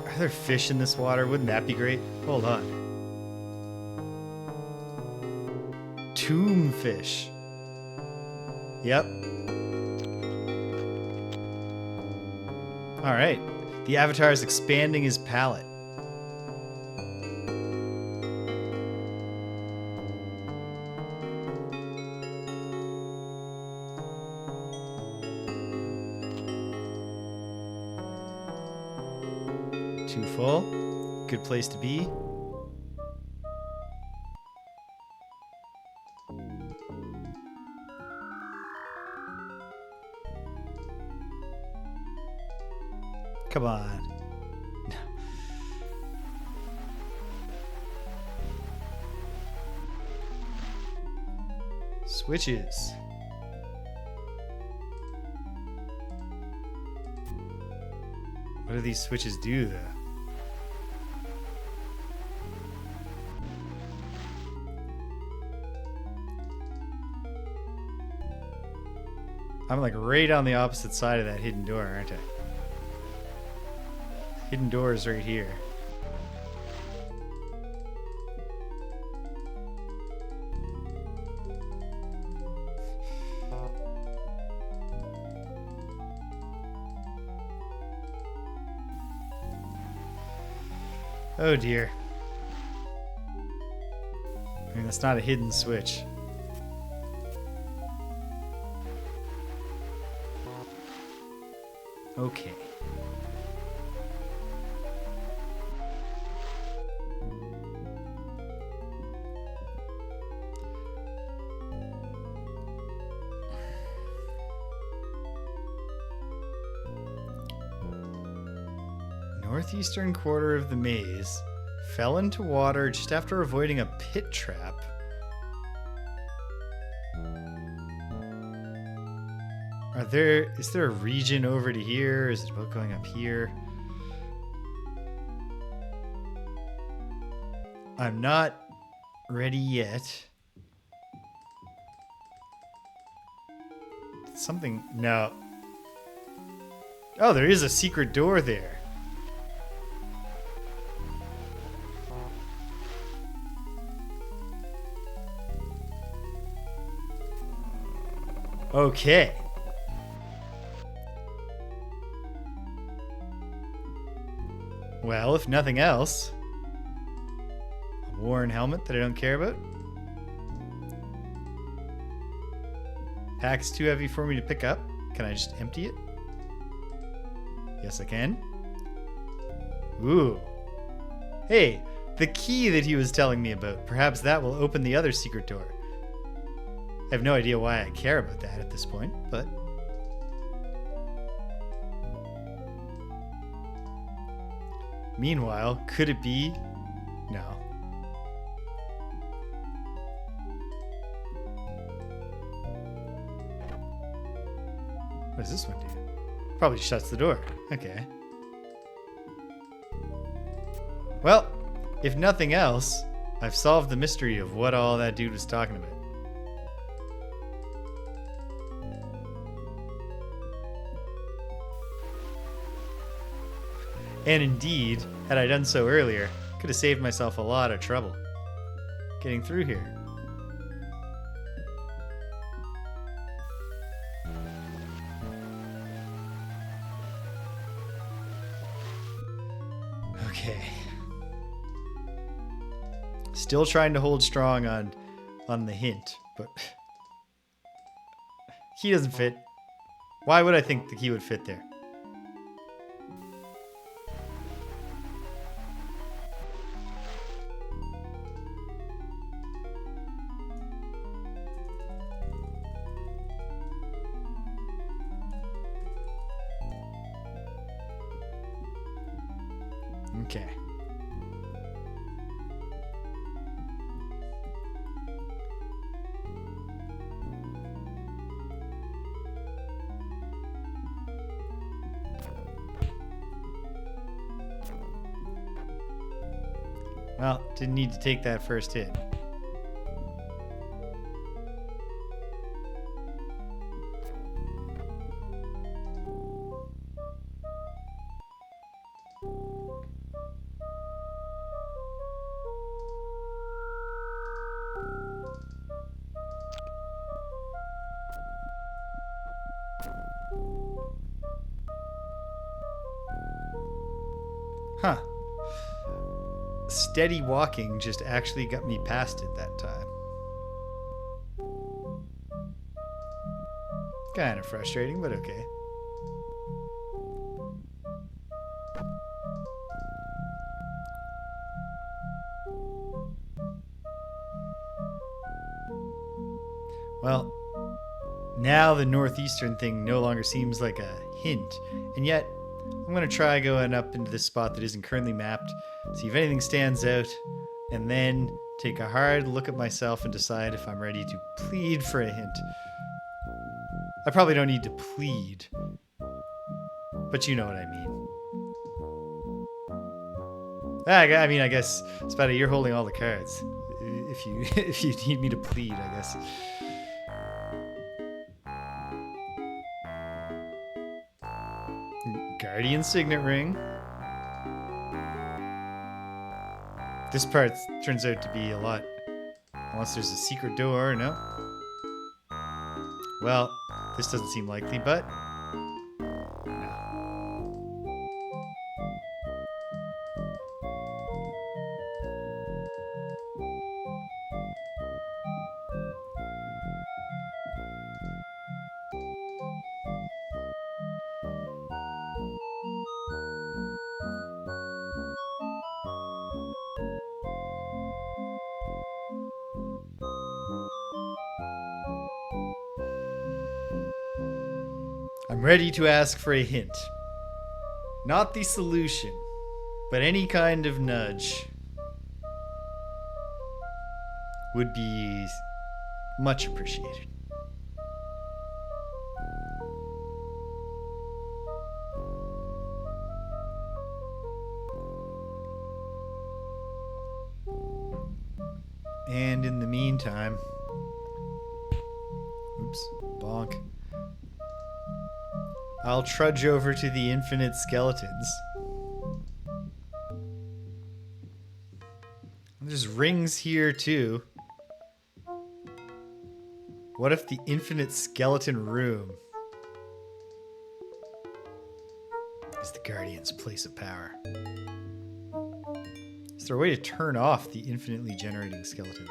Are there fish in this water? Wouldn't that be great? Hold on. Tomb fish. Yep. Alright. The Avatar is expanding his palette. Too full. Good place to be. Come on. Switches. What do these switches do, though? I'm like right on the opposite side of that hidden door, aren't I? Hidden door is right here. Oh dear. I mean, that's not a hidden switch. Okay. Northeastern quarter of the maze. Fell into water just after avoiding a pit trap. Is there a region over to here? Is it about going up here? I'm not ready yet. Something, no. Oh, there is a secret door there. Okay. Well, if nothing else, a worn helmet that I don't care about. Pack's too heavy for me to pick up. Can I just empty it? Yes, I can. Ooh. Hey, the key that he was telling me about. Perhaps that will open the other secret door. I have no idea why I care about that at this point, but... Meanwhile, could it be? No. What does this one do? Probably shuts the door. Okay. Well, if nothing else, I've solved the mystery of what all that dude was talking about. And indeed, had I done so earlier, could have saved myself a lot of trouble getting through here. Okay. Still trying to hold strong on the hint, but he doesn't fit. Why would I think that he would fit there? Okay. Well, didn't need to take that first hit. Huh. Steady walking just actually got me past it that time. Kind of frustrating, but okay. Well, now the northeastern thing no longer seems like a hint, and yet I'm going to try going up into this spot that isn't currently mapped, see if anything stands out, and then take a hard look at myself and decide if I'm ready to plead for a hint. I probably don't need to plead, but you know what I mean. I mean, I guess, Spadde, you're holding all the cards. If you need me to plead, I guess. Guardian Signet Ring. This part turns out to be a lot. Unless there's a secret door, no? Well, this doesn't seem likely, but... I'm ready to ask for a hint. Not the solution, but any kind of nudge would be much appreciated. And in the meantime... Oops. Bonk. I'll trudge over to the infinite skeletons. There's rings here too. What if the infinite skeleton room is the Guardian's place of power? Is there a way to turn off the infinitely generating skeletons?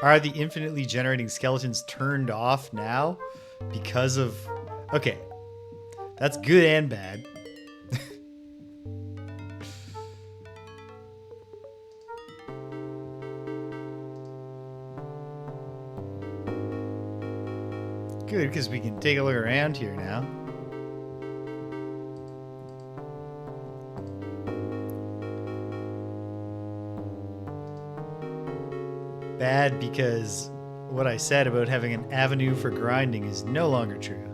Are the infinitely generating skeletons turned off now because of... Okay. That's good and bad. Good, because we can take a look around here now. Bad because what I said about having an avenue for grinding is no longer true.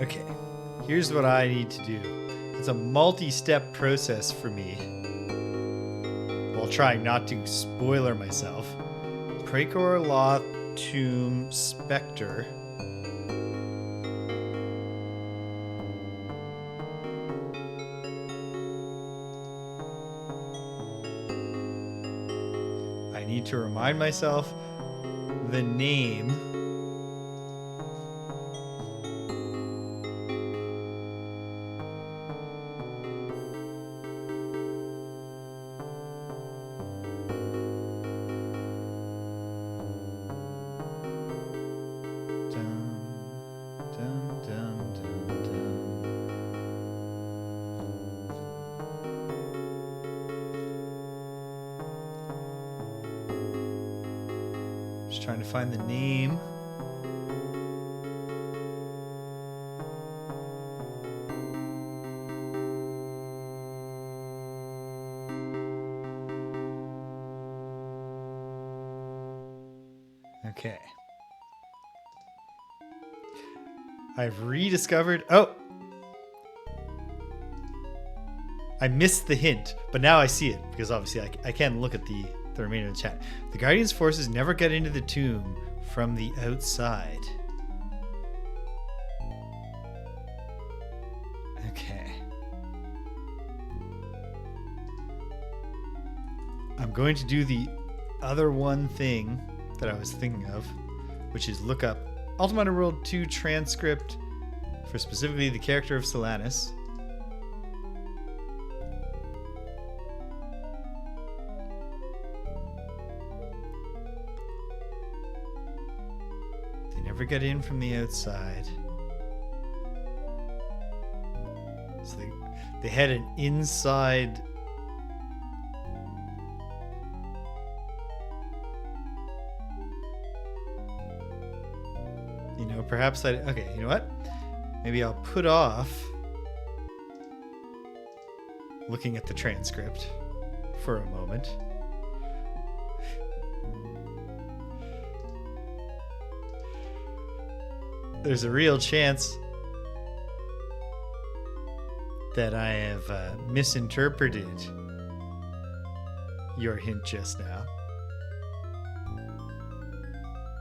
Okay, here's what I need to do. It's a multi-step process for me, while trying not to spoiler myself. Praecor Loth Tomb Spectre. I need to remind myself the name. Trying to find the name. Okay. I've rediscovered... Oh! I missed the hint, but now I see it, because obviously I can look at the remainder of the chat. The Guardian's forces never get into the tomb from the outside. Okay. I'm going to do the other one thing that I was thinking of, which is look up Ultima Underworld 2 transcript for specifically the character of Silanius. Never get in from the outside. So they had an inside. You know, perhaps okay, you know what? Maybe I'll put off looking at the transcript for a moment. There's a real chance that I have misinterpreted your hint just now.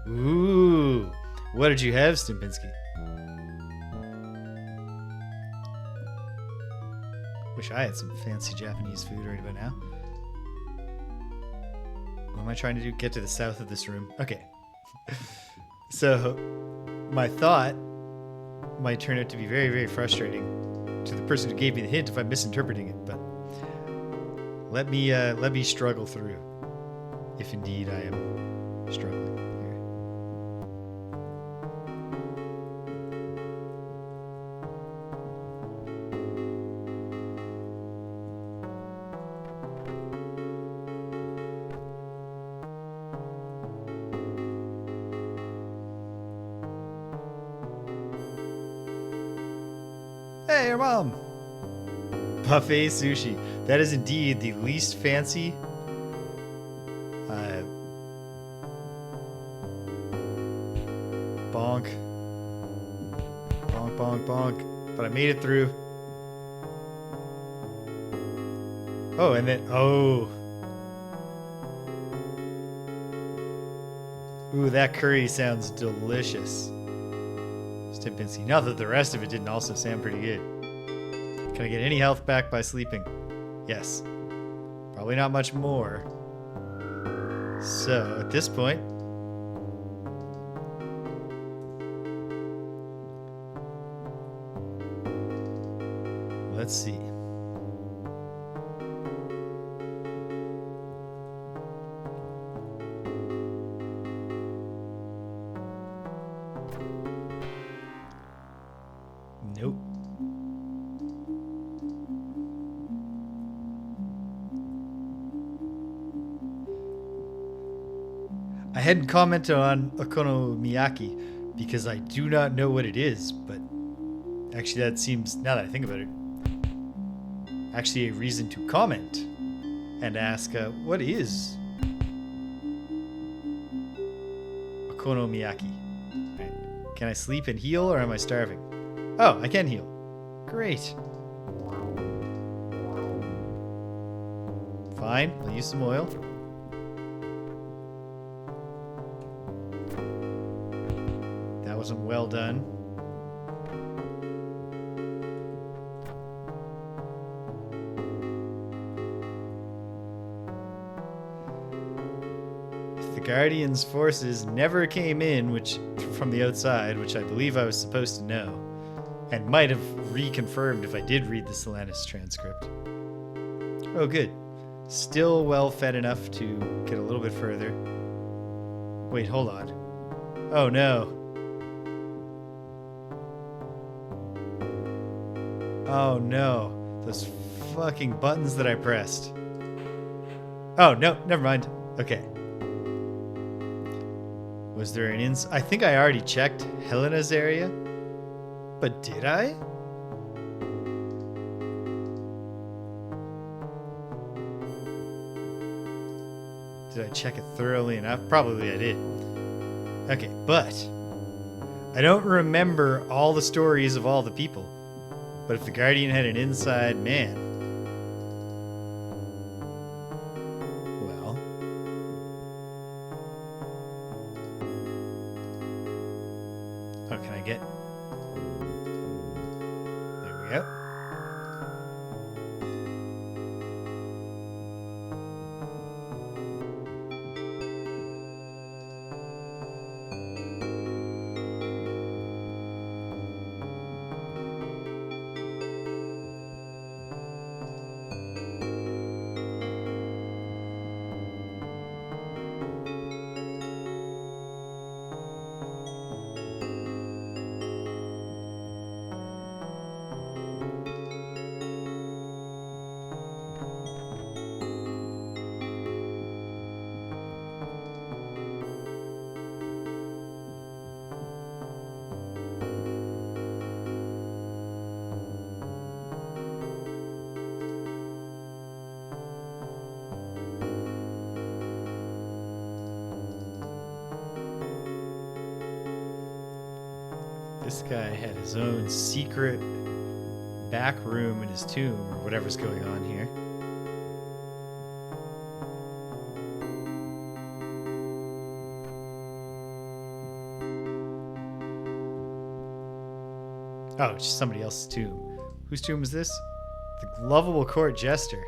Ooh, what did you have, Stimpinski? Wish I had some fancy Japanese food right about now. What am I trying to do? Get to the south of this room. Okay. So... my thought might turn out to be very, very frustrating to the person who gave me the hint if I'm misinterpreting it, but let me struggle through, if indeed I am struggling Hey, your mom! Buffet sushi. That is indeed the least fancy. Bonk. Bonk, bonk, bonk. But I made it through. Oh, and then, oh. Ooh, that curry sounds delicious. Stimpinski. Not that the rest of it didn't also sound pretty good. Can I get any health back by sleeping? Yes. Probably not much more. So, at this point, let's see. Nope. I hadn't commented on okonomiyaki because I do not know what it is, but actually that seems, now that I think about it, actually a reason to comment and ask, what is okonomiyaki? Right. Can I sleep and heal, or am I starving? Oh, I can heal. Great. Fine, I'll use some oil. That wasn't well done. If the Guardian's forces never came in, which from the outside, which I believe I was supposed to know, and might have reconfirmed if I did read the Silanius transcript. Oh, good. Still well fed enough to get a little bit further. Wait, hold on. Oh no. Oh no. Those fucking buttons that I pressed. Oh, no, never mind. Okay. Was there an I think I already checked Helena's area. But did I? Did I check it thoroughly enough? Probably I did. Okay, but I don't remember all the stories of all the people. But if the Guardian had an inside man, well, oh, can I get? There we go. This guy had his own secret back room in his tomb, or whatever's going on here. Oh, it's just somebody else's tomb. Whose tomb is this? The lovable court jester.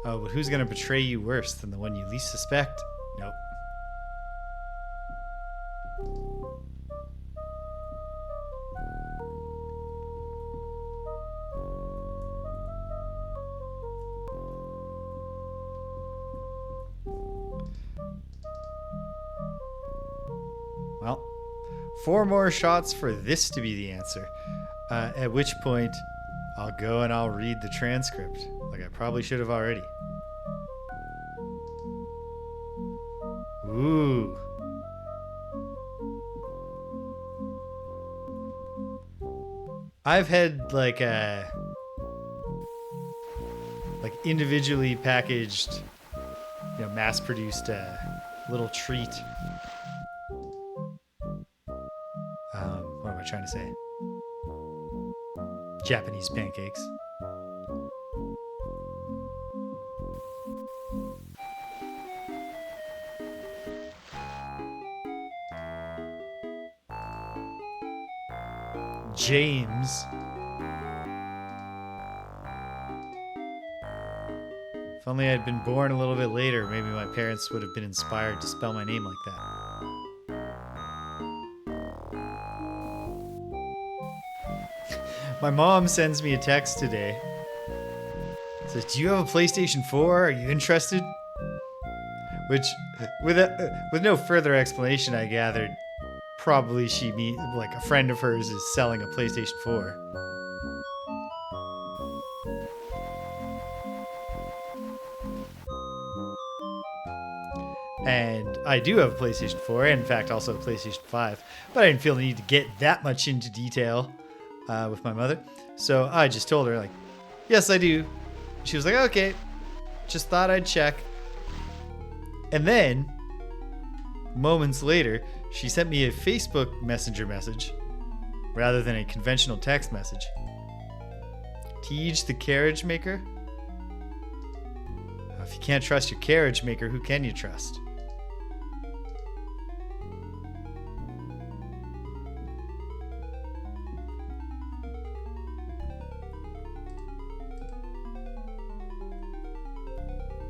Oh, but who's gonna betray you worse than the one you least suspect? Nope. Well, 4 more shots for this to be the answer. At which point, I'll go and I'll read the transcript, like I probably should have already. Ooh. I've had like individually packaged, mass produced little treat. What am I trying to say? Japanese pancakes. James. If only I'd been born a little bit later, maybe my parents would have been inspired to spell my name like that. My mom sends me a text today. Says, "Do you have a PlayStation 4? Are you interested?" Which, with no further explanation, I gathered probably a friend of hers is selling a PlayStation 4. And I do have a PlayStation 4, and in fact also a PlayStation 5, but I didn't feel the need to get that much into detail with my mother. So I just told her, like, yes, I do. She was like, okay, just thought I'd check. And then, moments later, she sent me a Facebook Messenger message rather than a conventional text message. Tej the carriage maker? If you can't trust your carriage maker, who can you trust?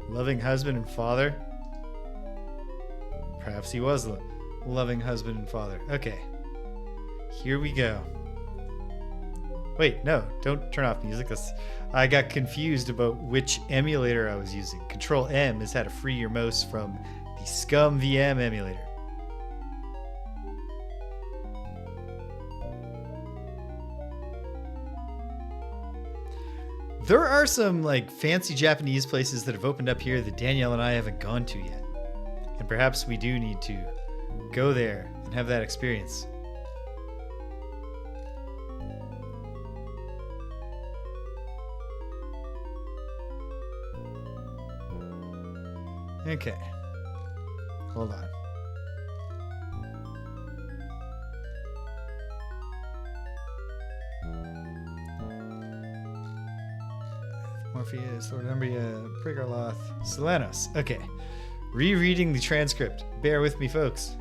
Loving husband and father? Perhaps he was a loving husband and father. Okay. Here we go. Wait, no, don't turn off music. I got confused about which emulator I was using. Control M is how to free your mouse from the Scum VM emulator. There are some fancy Japanese places that have opened up here that Danielle and I haven't gone to yet. And perhaps we do need to go there and have that experience. Okay. Hold on. Morpheus, Lord Umbria, Praecor Loth, Silanius. Okay. Rereading the transcript. Bear with me, folks.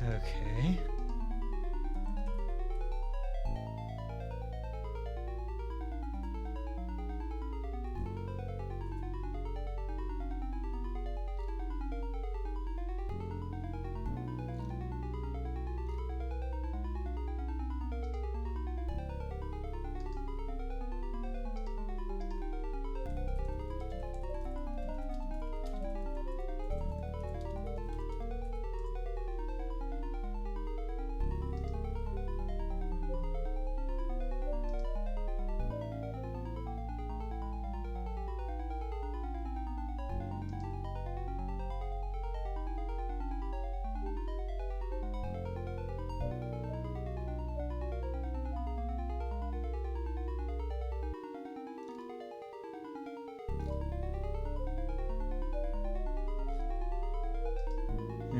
Okay.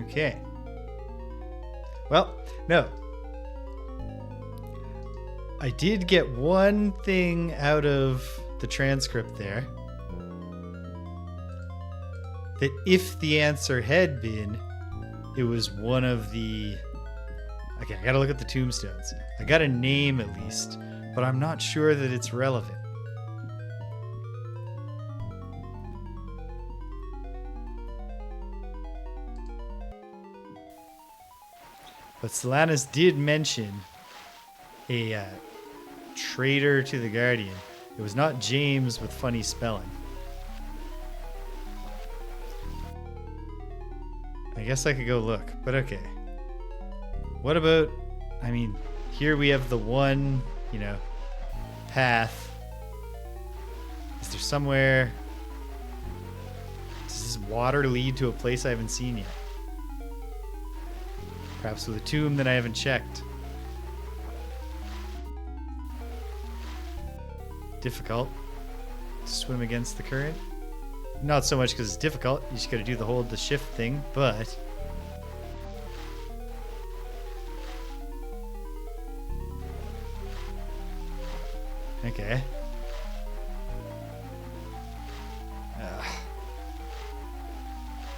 Okay. Well, no. I did get one thing out of the transcript there. That if the answer had been, it was one of the... Okay, I gotta look at the tombstones. I got a name at least, but I'm not sure that it's relevant. But Silanius did mention a traitor to the Guardian. It was not James with funny spelling. I guess I could go look, but okay. What about, I mean, here we have the one, path. Is there somewhere... Does this water lead to a place I haven't seen yet? Perhaps with a tomb that I haven't checked. Difficult to swim against the current. Not so much because it's difficult. You just got to do the hold the shift thing, but... Okay.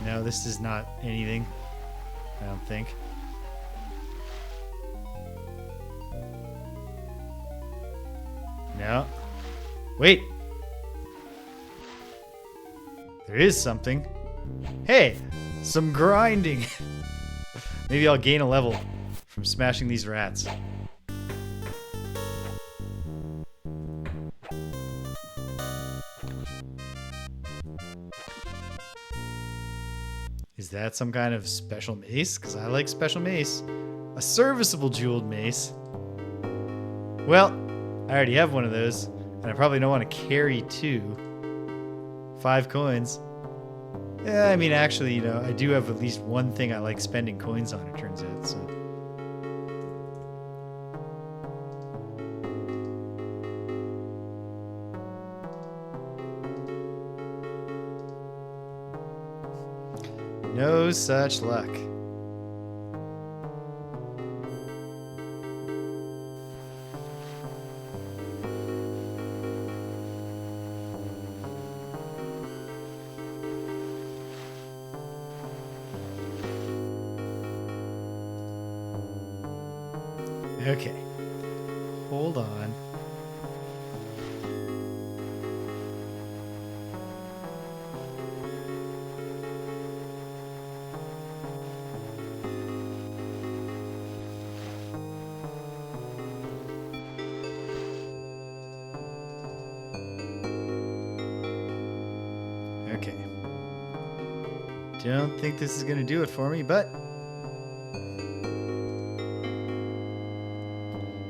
No, this is not anything. I don't think. No. Wait. There is something. Hey, some grinding. Maybe I'll gain a level from smashing these rats. Is that some kind of special mace? Because I like special mace. A serviceable jeweled mace. Well, I already have one of those, and I probably don't want to carry two. 5 coins. Yeah, I mean, actually, I do have at least one thing I like spending coins on, it turns out, so. No such luck. Okay. Hold on. Okay. Don't think this is going to do it for me, but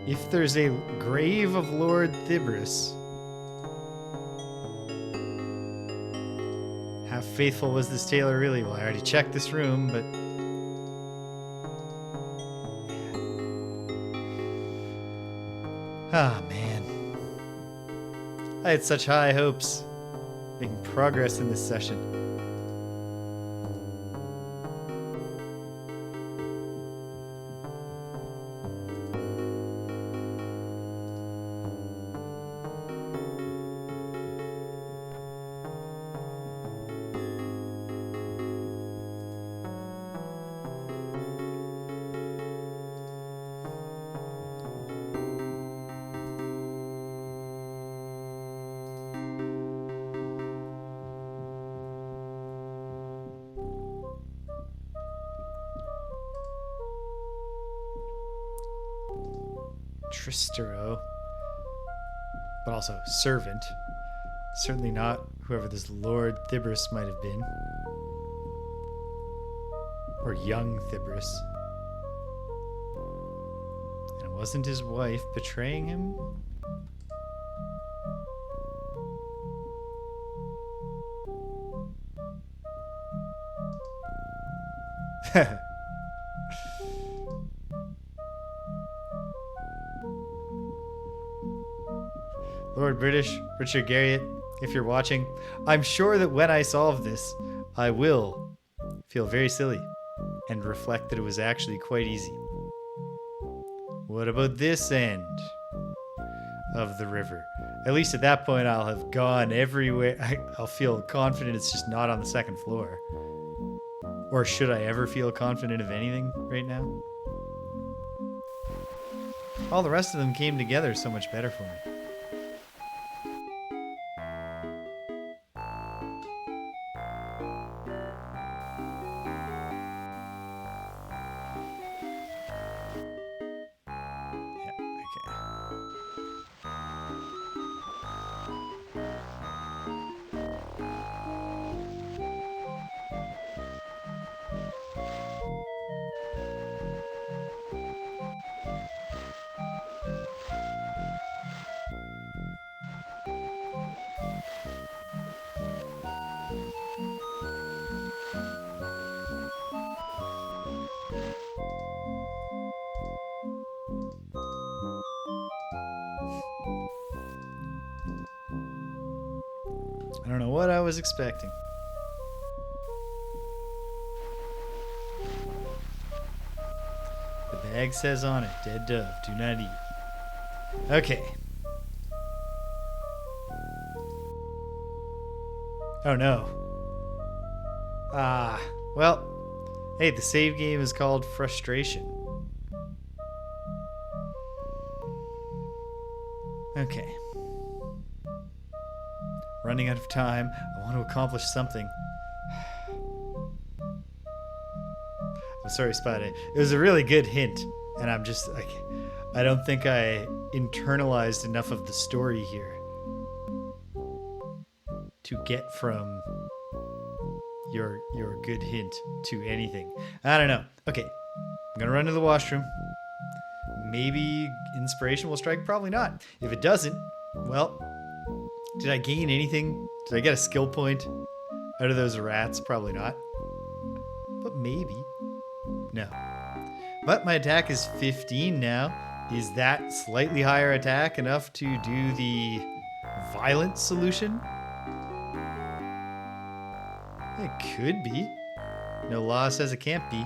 if there's a grave of Lord Thibris, how faithful was this tailor really? Well, I already checked this room, but ah, man. I had such high hopes making progress in this session. Tristero. But also servant. Certainly not whoever this Lord Thibris might have been. Or young Thibris. And it wasn't his wife betraying him? Lord British, Richard Garriott, if you're watching, I'm sure that when I solve this, I will feel very silly and reflect that it was actually quite easy. What about this end of the river? At least at that point, I'll have gone everywhere. I'll feel confident it's just not on the second floor. Or should I ever feel confident of anything right now? All the rest of them came together so much better for me. I don't know what I was expecting. The bag says on it, dead dove, do not eat. Okay. Oh no. Well, hey, the save game is called Frustration. Okay. Running out of time. I want to accomplish something. I'm sorry, Spadde. It was a really good hint, and I'm just like, I don't think I internalized enough of the story here to get from your good hint to anything. I don't know. Okay, I'm gonna run to the washroom. Maybe inspiration will strike. Probably not. If it doesn't, well, did I gain anything? Did I get a skill point out of those rats? Probably not. But maybe. No. But my attack is 15 now. Is that slightly higher attack enough to do the violent solution? It could be. No law says it can't be.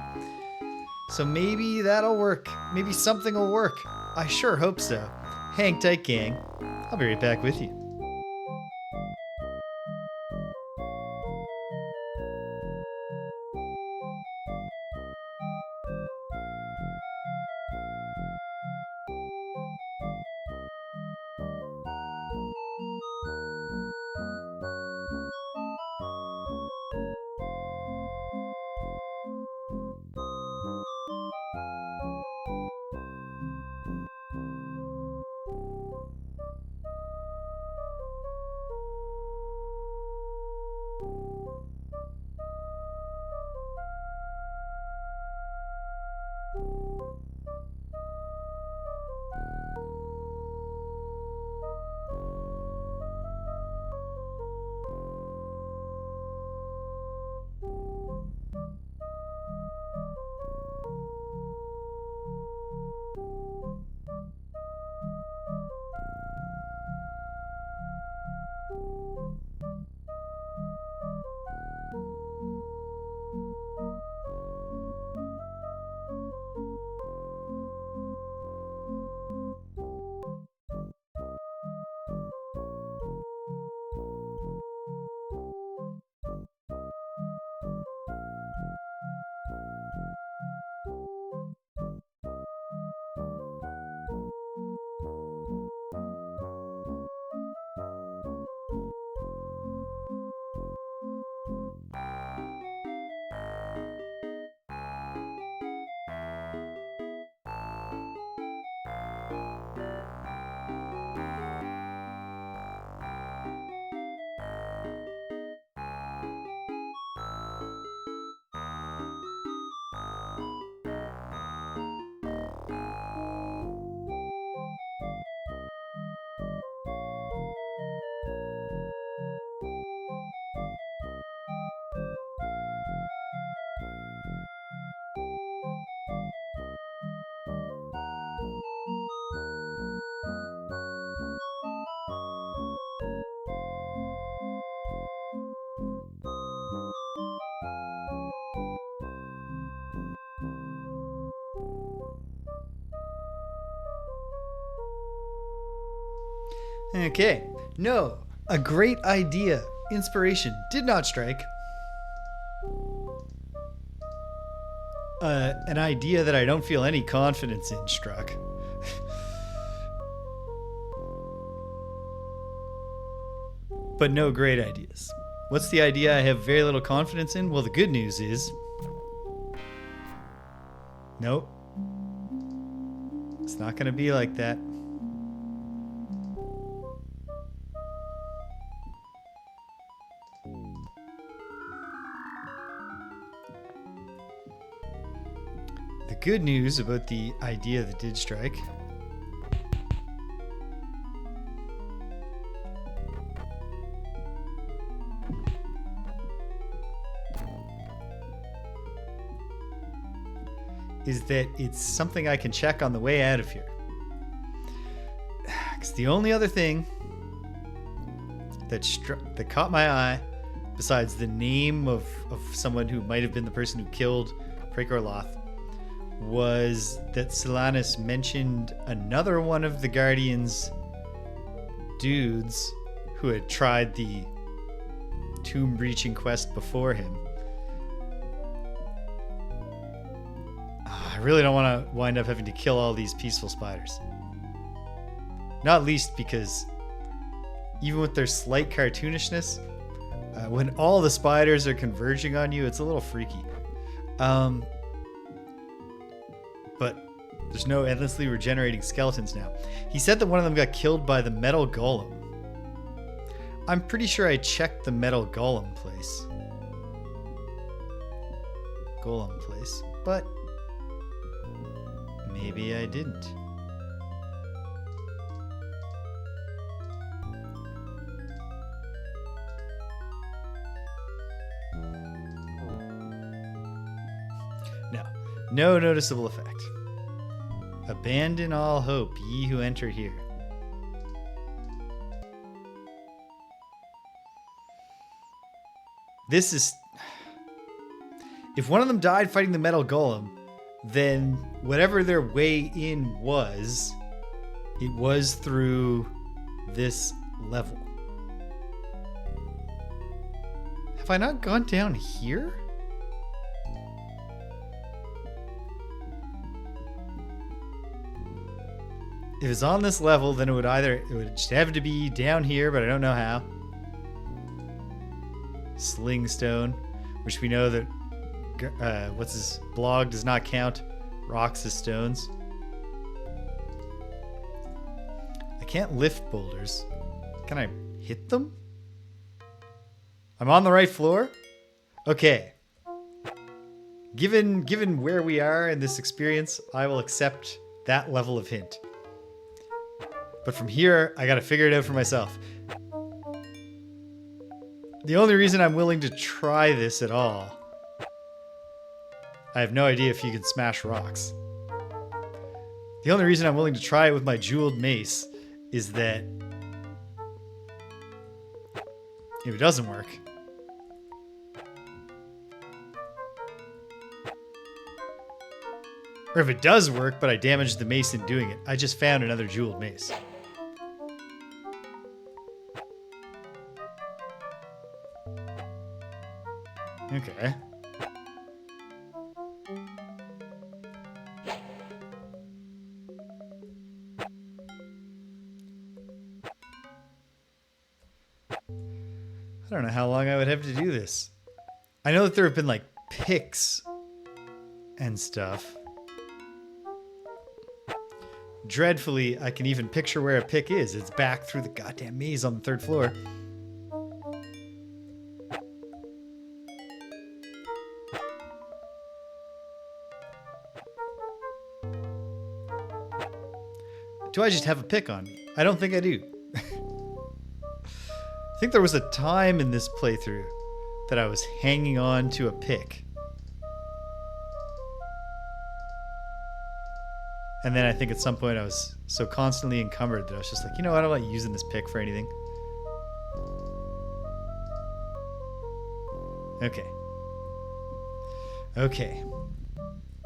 So maybe that'll work. Maybe something will work. I sure hope so. Hang tight, gang. I'll be right back with you. Okay. No. A great idea. Inspiration did not strike. An idea that I don't feel any confidence in struck. But no great ideas. What's the idea I have very little confidence in? Well, the good news is... Nope. It's not going to be like that. The good news about the idea that did strike is that it's something I can check on the way out of here. Because the only other thing that caught my eye, besides the name of someone who might have been the person who killed Praecor Loth, was that Silanius mentioned another one of the Guardians' dudes who had tried the tomb breaching quest before him. I really don't want to wind up having to kill all these peaceful spiders. Not least because even with their slight cartoonishness, when all the spiders are converging on you, it's a little freaky. But there's no endlessly regenerating skeletons now. He said that one of them got killed by the metal golem. I'm pretty sure I checked the metal golem place. But maybe I didn't. No noticeable effect. Abandon all hope, ye who enter here. This is... If one of them died fighting the metal golem, then whatever their way in was, it was through this level. Have I not gone down here? If it's on this level, then it would just have to be down here, but I don't know how. Slingstone, which we know that what's his blog does not count rocks as stones. I can't lift boulders. Can I hit them? I'm on the right floor? Okay. Given where we are in this experience, I will accept that level of hint. But from here, I gotta figure it out for myself. The only reason I'm willing to try this at all, I have no idea if you can smash rocks. The only reason I'm willing to try it with my jeweled mace is that if it doesn't work, or if it does work but I damaged the mace in doing it, I just found another jeweled mace. Okay. I don't know how long I would have to do this. I know that there have been like picks and stuff. Dreadfully, I can even picture where a pick is. It's back through the goddamn maze on the 3rd floor. Do I just have a pick on me? I don't think I do. I think there was a time in this playthrough that I was hanging on to a pick. And then I think at some point I was so constantly encumbered that I was just like, you know what, I'm not using this pick for anything. Okay. Okay.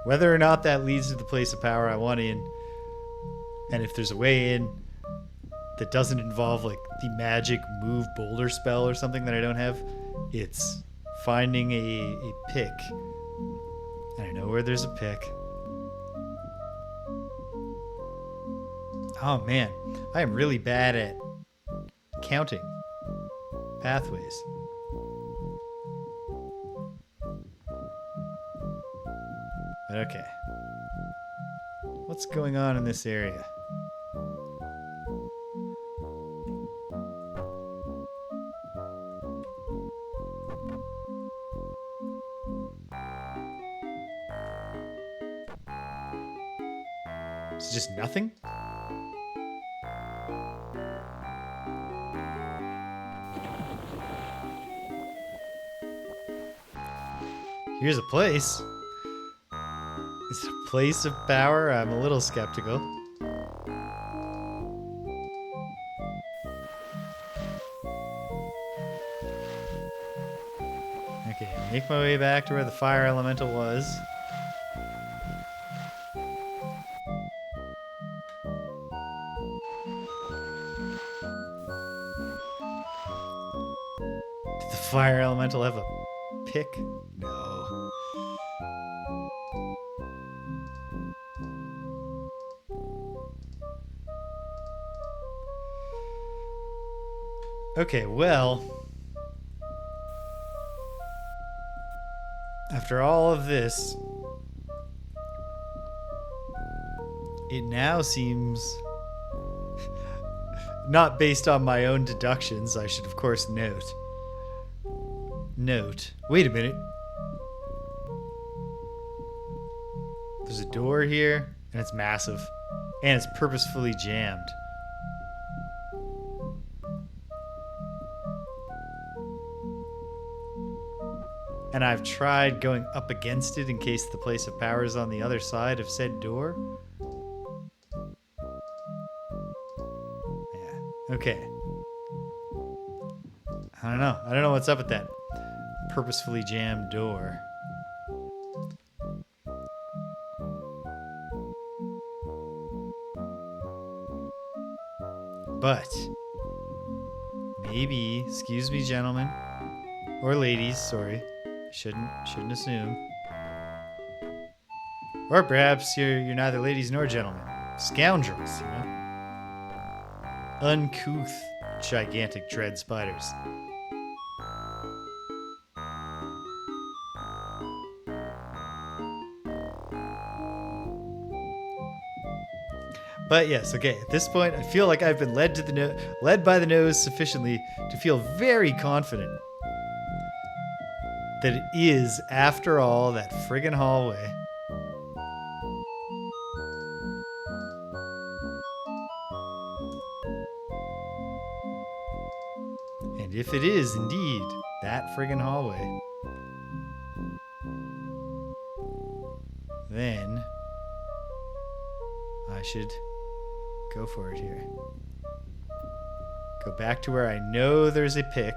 Whether or not that leads to the place of power I want in, and if there's a way in, that doesn't involve like the magic move boulder spell or something that I don't have. It's finding a pick. And I know where there's a pick. Oh man, I am really bad at counting pathways. But okay. What's going on in this area? It's just nothing? Here's a place. Is it a place of power? I'm a little skeptical. Okay, make my way back to where the fire elemental was. Did the fire elemental have a pick? No. Okay, well, after all of this, it now seems, not based on my own deductions, I should of course note, wait a minute. There's a door here, and it's massive, and it's purposefully jammed. And I've tried going up against it in case the place of power is on the other side of said door. Yeah, okay. I don't know. I don't know what's up with that purposefully jammed door. But maybe, excuse me, gentlemen or ladies, sorry. Shouldn't assume. Or perhaps you're neither ladies nor gentlemen. Scoundrels, you know? Uncouth, gigantic dread spiders. But yes, okay, at this point, I feel like I've been led by the nose sufficiently to feel very confident that it is, after all, that friggin' hallway. And if it is indeed that friggin' hallway, then I should go for it here. Go back to where I know there's a pick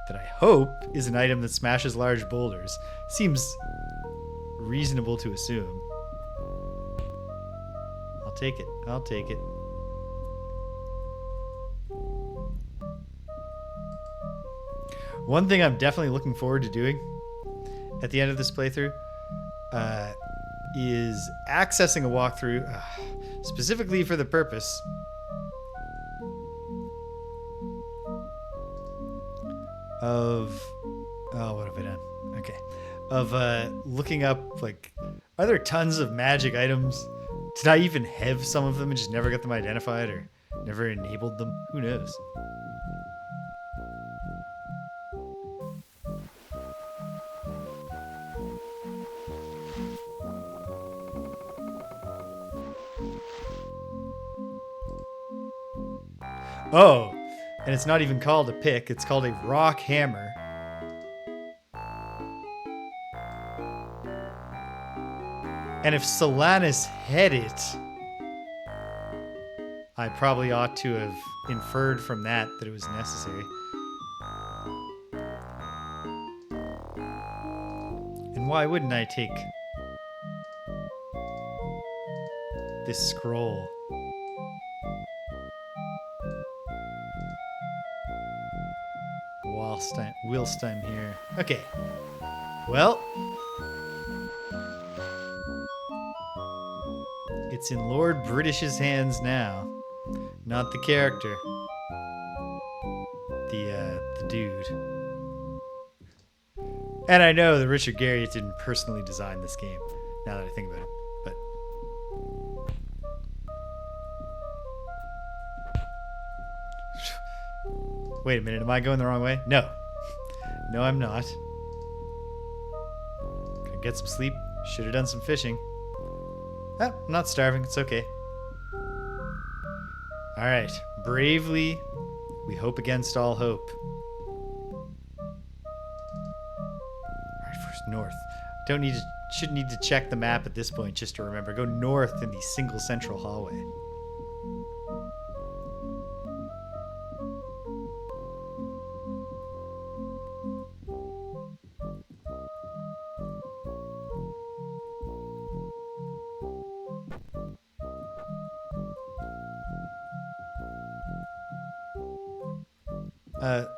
that I hope is an item that smashes large boulders. Seems reasonable to assume. I'll take it. I'll take it. One thing I'm definitely looking forward to doing at the end of this playthrough is accessing a walkthrough specifically for the purpose of what have I done? Okay. Of looking up, like, are there tons of magic items? Did I even have some of them and just never got them identified or never enabled them? Who knows? Oh, and it's not even called a pick, it's called a rock hammer. And if Silanius had it, I probably ought to have inferred from that it was necessary. And why wouldn't I take this scroll? whilst I'm here. Okay. Well, it's in Lord British's hands now. Not the character. The dude. And I know that Richard Garriott didn't personally design this game, now that I think about it. But wait a minute, am I going the wrong way? No. No, I'm not. Gonna get some sleep. Should have done some fishing. Ah, I'm not starving. It's okay. Alright. Bravely, we hope against all hope. Alright, first north. Shouldn't need to check the map at this point just to remember. Go north in the single central hallway.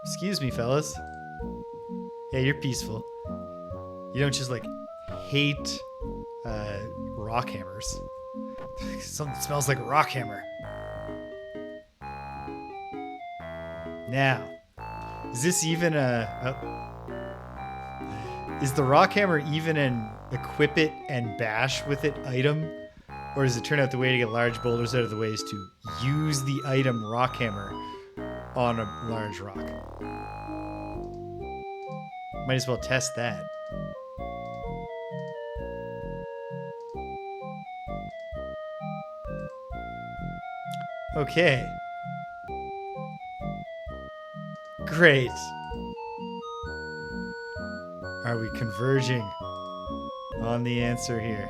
Excuse me, fellas. Yeah, you're peaceful. You don't just, like, hate, rock hammers. Something smells like a rock hammer. Now, is this even is the rock hammer even an equip it and bash with it item? Or does it turn out the way to get large boulders out of the way is to use the item rock hammer on a large rock? Might as well test that. Okay. Great. Are we converging on the answer here?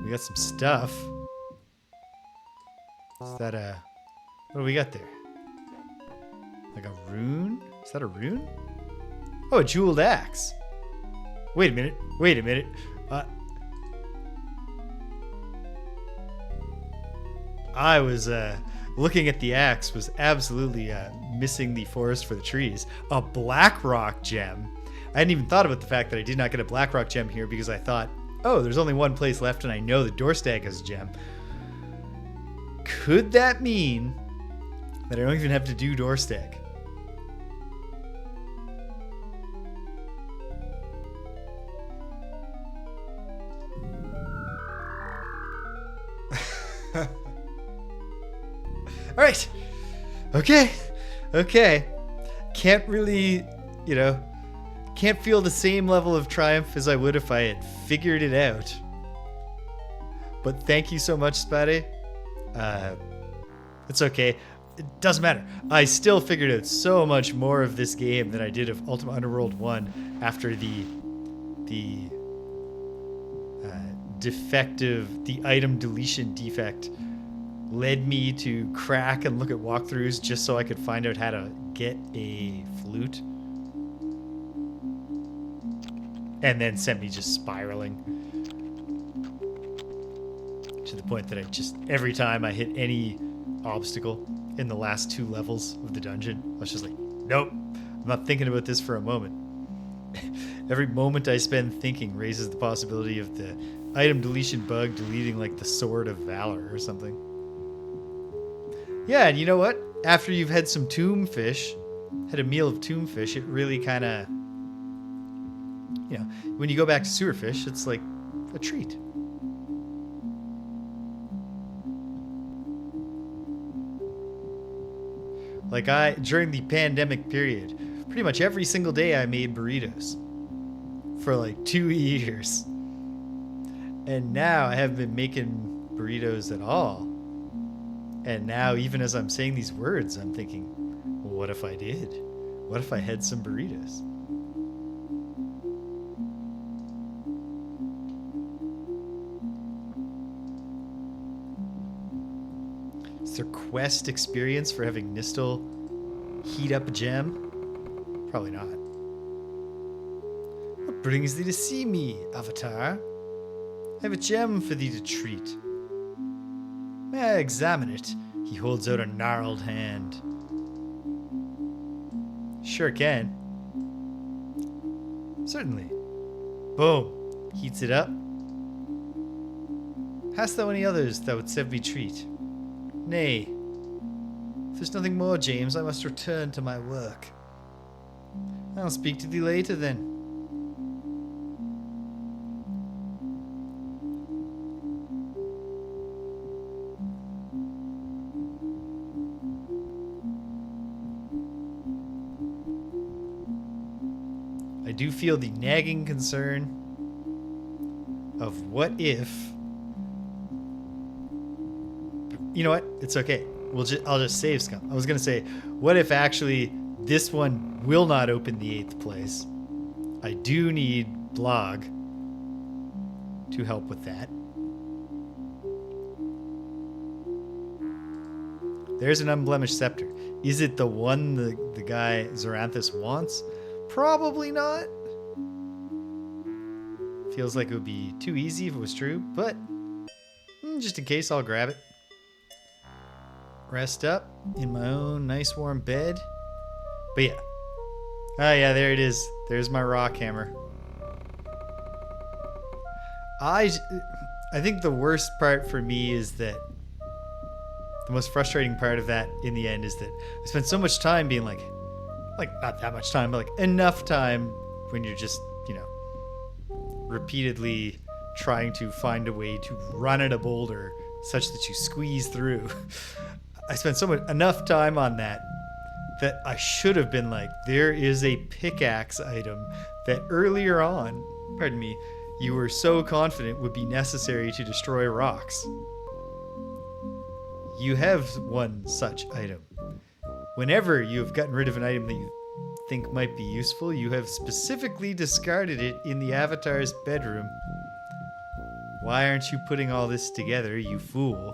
We got some stuff. Is that a... What do we got there? Like a rune? Is that a rune? Oh, a jeweled axe. Wait a minute. Wait a minute. I was looking at the axe, was absolutely missing the forest for the trees. A blackrock gem. I hadn't even thought about the fact that I did not get a blackrock gem here because I thought, oh, there's only one place left and I know that Dorstag has a gem. Could that mean that I don't even have to do Dorstag? All right. Okay. Okay. Can't really, can't feel the same level of triumph as I would if I had figured it out. But thank you so much, Spadde. It's okay. It doesn't matter. I still figured out so much more of this game than I did of Ultima Underworld 1 after the item deletion defect led me to crack and look at walkthroughs just so I could find out how to get a flute. And then sent me just spiraling. To the point that I just, every time I hit any obstacle in the last 2 levels of the dungeon, I was just like, nope, I'm not thinking about this for a moment. Every moment I spend thinking raises the possibility of the item deletion bug deleting like the Sword of Valor or something. Yeah, and you know what? After you've had some tomb fish, had a meal of tomb fish, it really kind of, when you go back to sewer fish, it's like a treat. Like during the pandemic period, pretty much every single day I made burritos for like 2 years. And now I haven't been making burritos at all. And now, even as I'm saying these words, I'm thinking, well, what if I did? What if I had some burritos? Is there quest experience for having Nistel heat up a gem? Probably not. What brings thee to see me, Avatar? I have a gem for thee to treat. May I examine it? He holds out a gnarled hand. Sure can. Certainly. Boom. Heats it up. Hast thou any others that would serve me treat? Nay. If there's nothing more, James, I must return to my work. I'll speak to thee later then. I do feel the nagging concern of what if... You know what? It's okay. I'll just save scum. I was going to say, what if actually this one will not open the 8th place? I do need blog to help with that. There's an unblemished scepter. Is it the one the guy Zoranthus wants? Probably not. Feels like it would be too easy if it was true, but just in case, I'll grab it. Rest up in my own nice warm bed. But yeah. Oh yeah, there it is. There's my rock hammer. I think the worst part for me is that the most frustrating part of that in the end is that I spent so much time being like not that much time, but like enough time when you're just, repeatedly trying to find a way to run at a boulder such that you squeeze through. I spent enough time on that I should have been like, there is a pickaxe item that earlier on, pardon me, you were so confident would be necessary to destroy rocks. You have one such item. Whenever you have gotten rid of an item that you think might be useful, you have specifically discarded it in the Avatar's bedroom. Why aren't you putting all this together, you fool?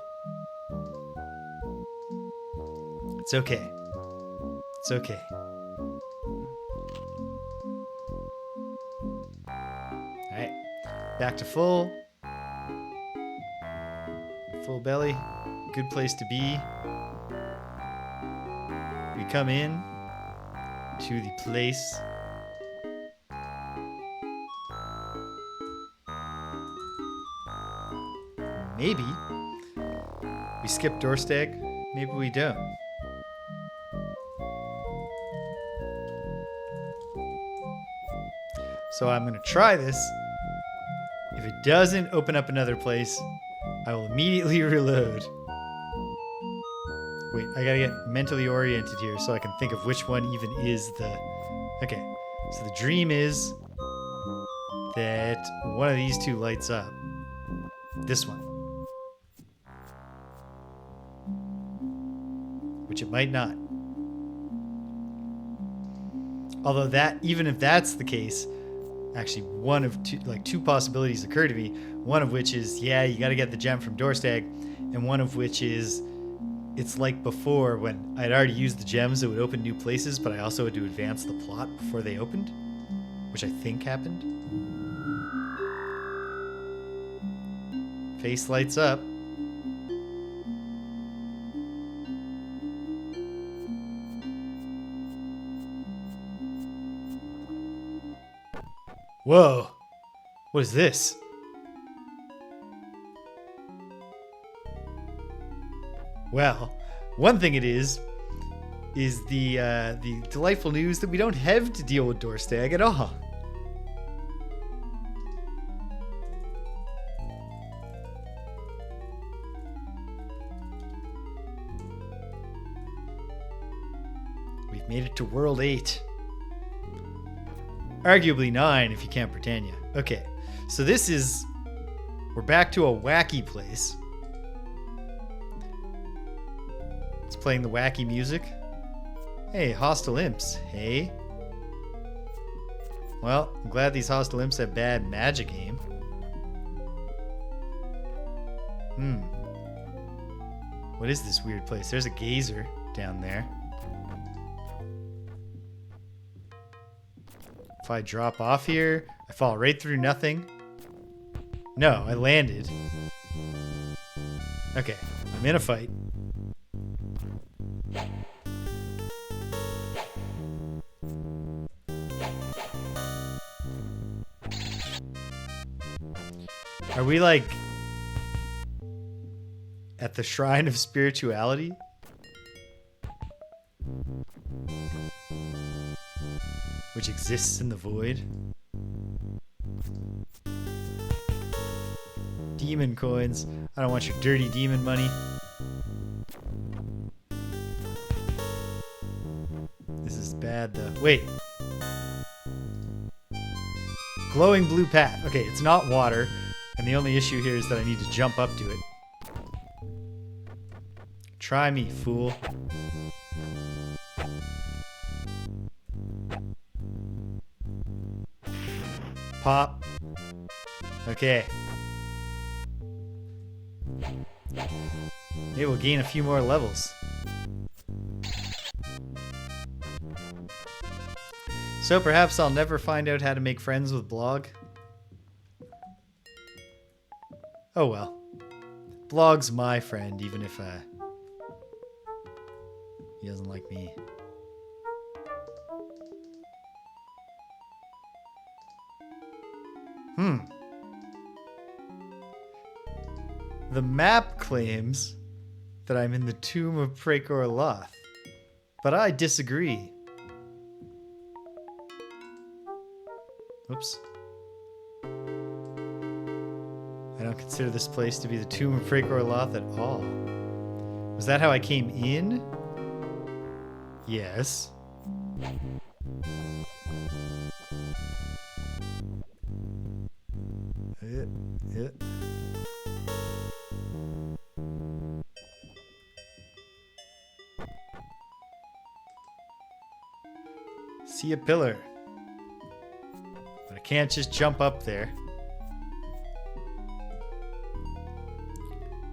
It's okay. It's okay. Alright. Back to full. Full belly. Good place to be. We come in to the place. Maybe we skip Dorstag. Maybe we don't. So I'm going to try this. If it doesn't open up another place, I will immediately reload. Wait, I gotta get mentally oriented here so I can think of which one even is the... Okay, so the dream is that one of these two lights up. This one. Which it might not. Although that, even if that's the case, actually one of two possibilities occur to me. One of which is, yeah, you gotta get the gem from Dorstag, and one of which is, it's like before when I'd already used the gems that would open new places, but I also had to advance the plot before they opened, which I think happened. Face lights up. Whoa! What is this? Well, one thing it is the delightful news that we don't have to deal with Dorstag at all. We've made it to World 8. Arguably 9 if you count Britannia. Okay, so we're back to a wacky place. It's playing the wacky music. Hey, hostile imps. Hey. Well, I'm glad these hostile imps have bad magic aim. What is this weird place? There's a geyser down there. If I drop off here, I fall right through nothing. No, I landed. Okay, I'm in a fight. Are we like at the shrine of spirituality? Which exists in the void? Demon coins. I don't want your dirty demon money. This is bad though. Wait. Glowing blue path. Okay, it's not water. And the only issue here is that I need to jump up to it. Try me, fool. Pop. Okay. Maybe we'll gain a few more levels. So perhaps I'll never find out how to make friends with Blog. Oh well. Blog's my friend, even if he doesn't like me. The map claims that I'm in the tomb of Praecor Loth, but I disagree. Oops. I don't consider this place to be the tomb of Praecor Loth at all. Was that how I came in? Yes. See a pillar. But I can't just jump up there.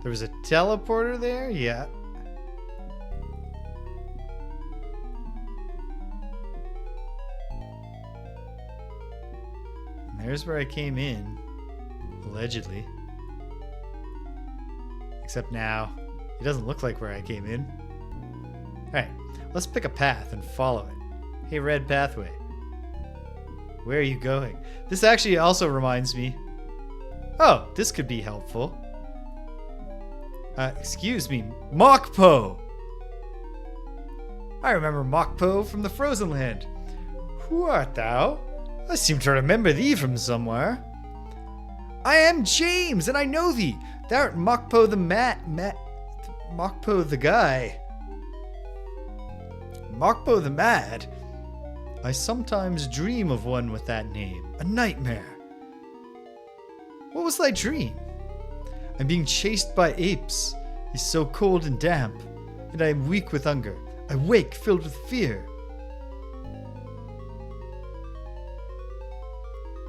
There was a teleporter there? Yeah. And there's where I came in. Allegedly. Except now, it doesn't look like where I came in. Alright, let's pick a path and follow it. Hey, red pathway. Where are you going? This actually also reminds me. Oh, this could be helpful. Excuse me, Mokpo! I remember Mokpo from the Frozen Land. Who art thou? I seem to remember thee from somewhere. I am James, and I know thee. Thou art Mokpo the Mokpo the guy. Mokpo the Mad? I sometimes dream of one with that name. A nightmare. What was thy dream? I'm being chased by apes. It's so cold and damp, and I am weak with hunger. I wake filled with fear.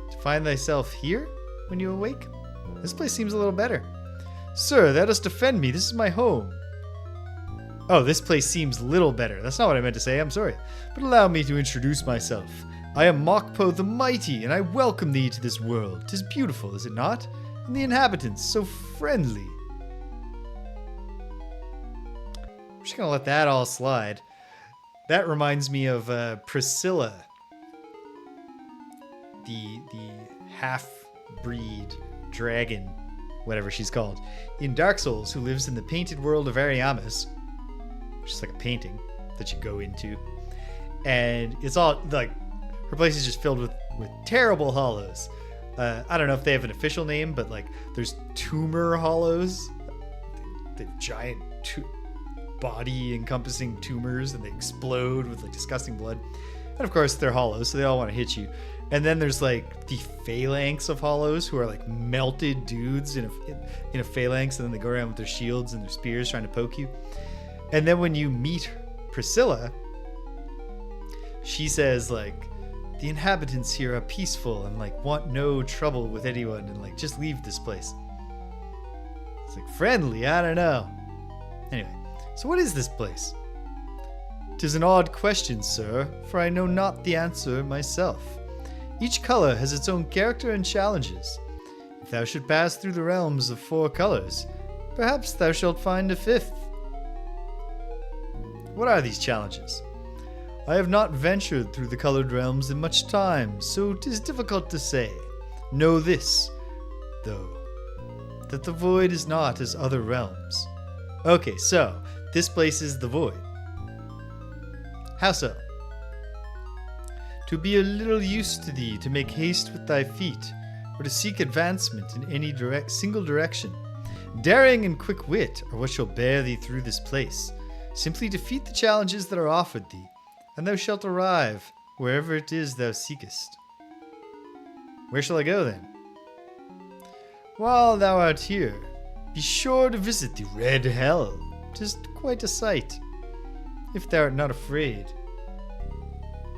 To find thyself here when you awake? This place seems a little better. Sir, thou dost defend me. This is my home. Oh, this place seems little better. That's not what I meant to say. I'm sorry. But allow me to introduce myself. I am Mokpo the Mighty, and I welcome thee to this world. 'Tis beautiful, is it not? And the inhabitants so friendly. I'm just gonna let that all slide. That reminds me of Priscilla, the half-breed dragon, whatever she's called, in Dark Souls, who lives in the painted world of Ariamis, which is like a painting that you go into, and it's all like her place is just filled with terrible hollows. I don't know if they have an official name, but like there's tumor hollows. They're giant body encompassing tumors, and they explode with like disgusting blood. And of course they're hollows, so they all want to hit you. And then there's like the phalanx of hollows, who are like melted dudes in a phalanx, and then they go around with their shields and their spears trying to poke you. And then when you meet Priscilla, she says like, the inhabitants here are peaceful and like want no trouble with anyone, and like just leave this place. It's like friendly, I don't know. Anyway, so what is this place? 'Tis an odd question, sir, for I know not the answer myself. Each color has its own character and challenges. If thou should pass through the realms of 4 colors, perhaps thou shalt find a fifth. What are these challenges? I have not ventured through the colored realms in much time, so 'tis difficult to say. Know this, though, that the void is not as other realms. Okay, so this place is the void. How so? To be a little use to thee, to make haste with thy feet, or to seek advancement in any single direction. Daring and quick wit are what shall bear thee through this place. Simply defeat the challenges that are offered thee, and thou shalt arrive wherever it is thou seekest. Where shall I go then? While thou art here, be sure to visit the Red Hell. 'Tis quite a sight, if thou art not afraid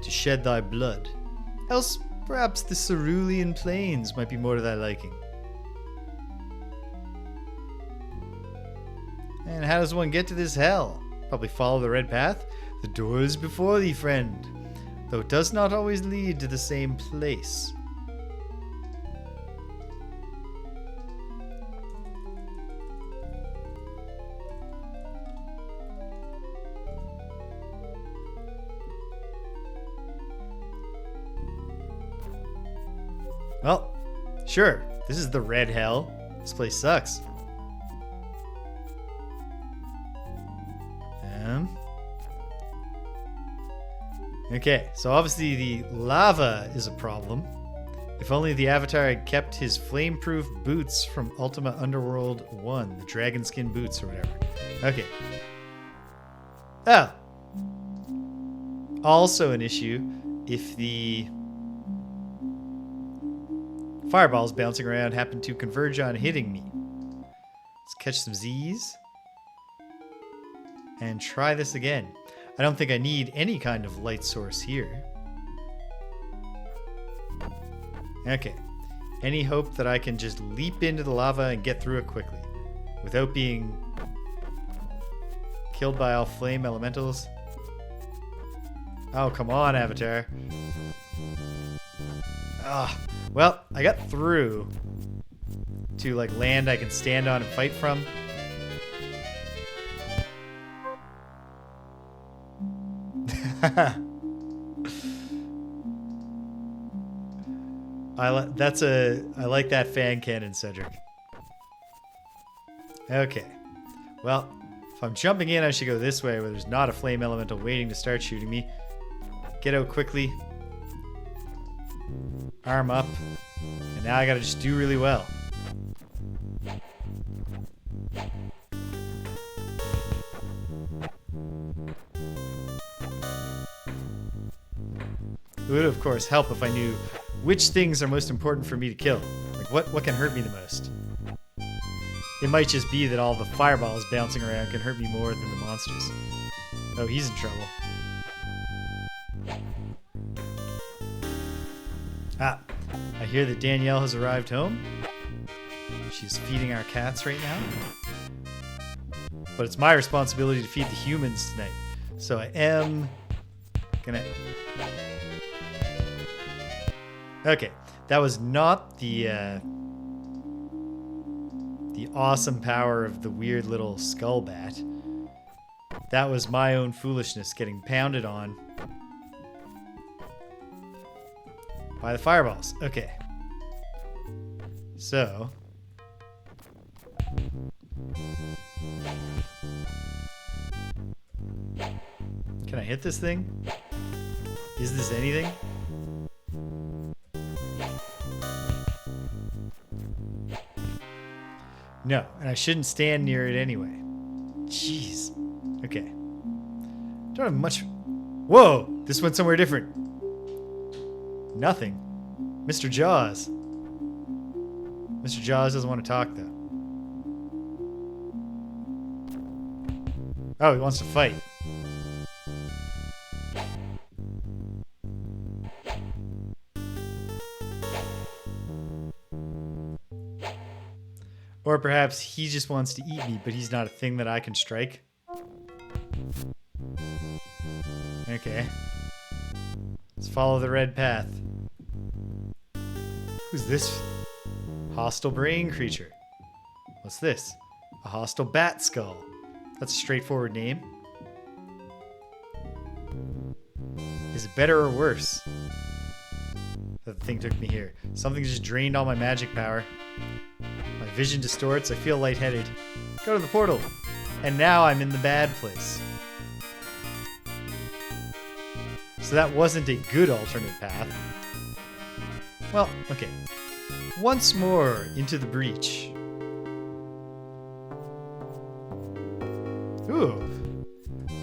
to shed thy blood. Else perhaps the Cerulean Plains might be more to thy liking. And how does one get to this hell? Probably follow the red path. The door is before thee, friend, though it does not always lead to the same place. Well, sure, this is the red hell. This place sucks. Okay, so obviously the lava is a problem. If only the Avatar had kept his flame-proof boots from Ultima Underworld 1, the dragon skin boots or whatever. Okay. Oh. Also an issue if the fireballs bouncing around happen to converge on hitting me. Let's catch some Z's. And try this again. I don't think I need any kind of light source here. Okay. Any hope that I can just leap into the lava and get through it quickly without being killed by all flame elementals? Oh, come on, Avatar. Ah, well, I got through to like land I can stand on and fight from. I like that fan cannon, Cedric. Okay. Well, if I'm jumping in, I should go this way where there's not a flame elemental waiting to start shooting me. Get out quickly. Arm up. And now I gotta just do really well. It would, of course, help if I knew which things are most important for me to kill. Like, what can hurt me the most? It might just be that all the fireballs bouncing around can hurt me more than the monsters. Oh, he's in trouble. Ah, I hear that Danielle has arrived home. She's feeding our cats right now. But it's my responsibility to feed the humans tonight. So I am gonna... Okay, that was not the awesome power of the weird little skull bat. That was my own foolishness getting pounded on by the fireballs. Okay. So. Can I hit this thing? Is this anything? No, and I shouldn't stand near it anyway. Jeez. Okay. Don't have much... Whoa! This went somewhere different. Nothing. Mr. Jaws. Mr. Jaws doesn't want to talk, though. Oh, he wants to fight. Or perhaps he just wants to eat me, but he's not a thing that I can strike. Okay. Let's follow the red path. Who's this hostile brain creature? What's this? A hostile bat skull. That's a straightforward name. Is it better or worse that the thing took me here? Something just drained all my magic power. My vision distorts. I feel lightheaded. Go to the portal. And now I'm in the bad place. So that wasn't a good alternate path. Well, okay. Once more into the breach. Ooh.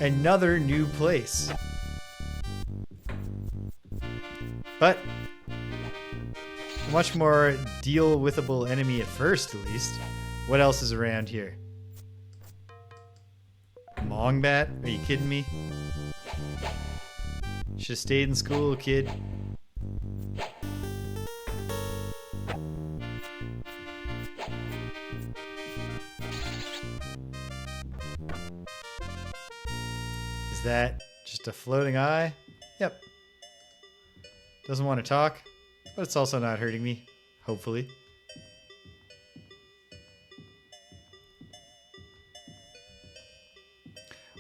Another new place. But a much more deal-withable enemy at first, at least. What else is around here? Mongbat? Are you kidding me? Should have stayed in school, kid. Is that just a floating eye? Yep. Doesn't want to talk, but it's also not hurting me, hopefully.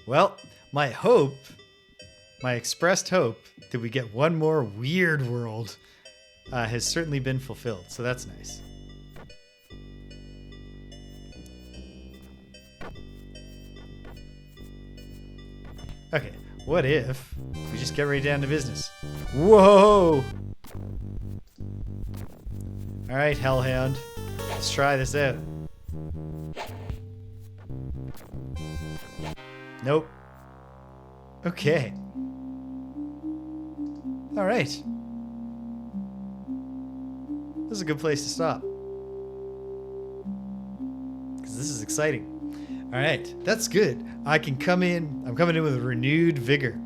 Well, my expressed hope that we get one more weird world has certainly been fulfilled, so that's nice. Okay, what if we just get right down to business? Whoa! Alright, Hellhound. Let's try this out. Nope. Okay. Alright. This is a good place to stop. Because this is exciting. Alright, that's good. I'm coming in with renewed vigor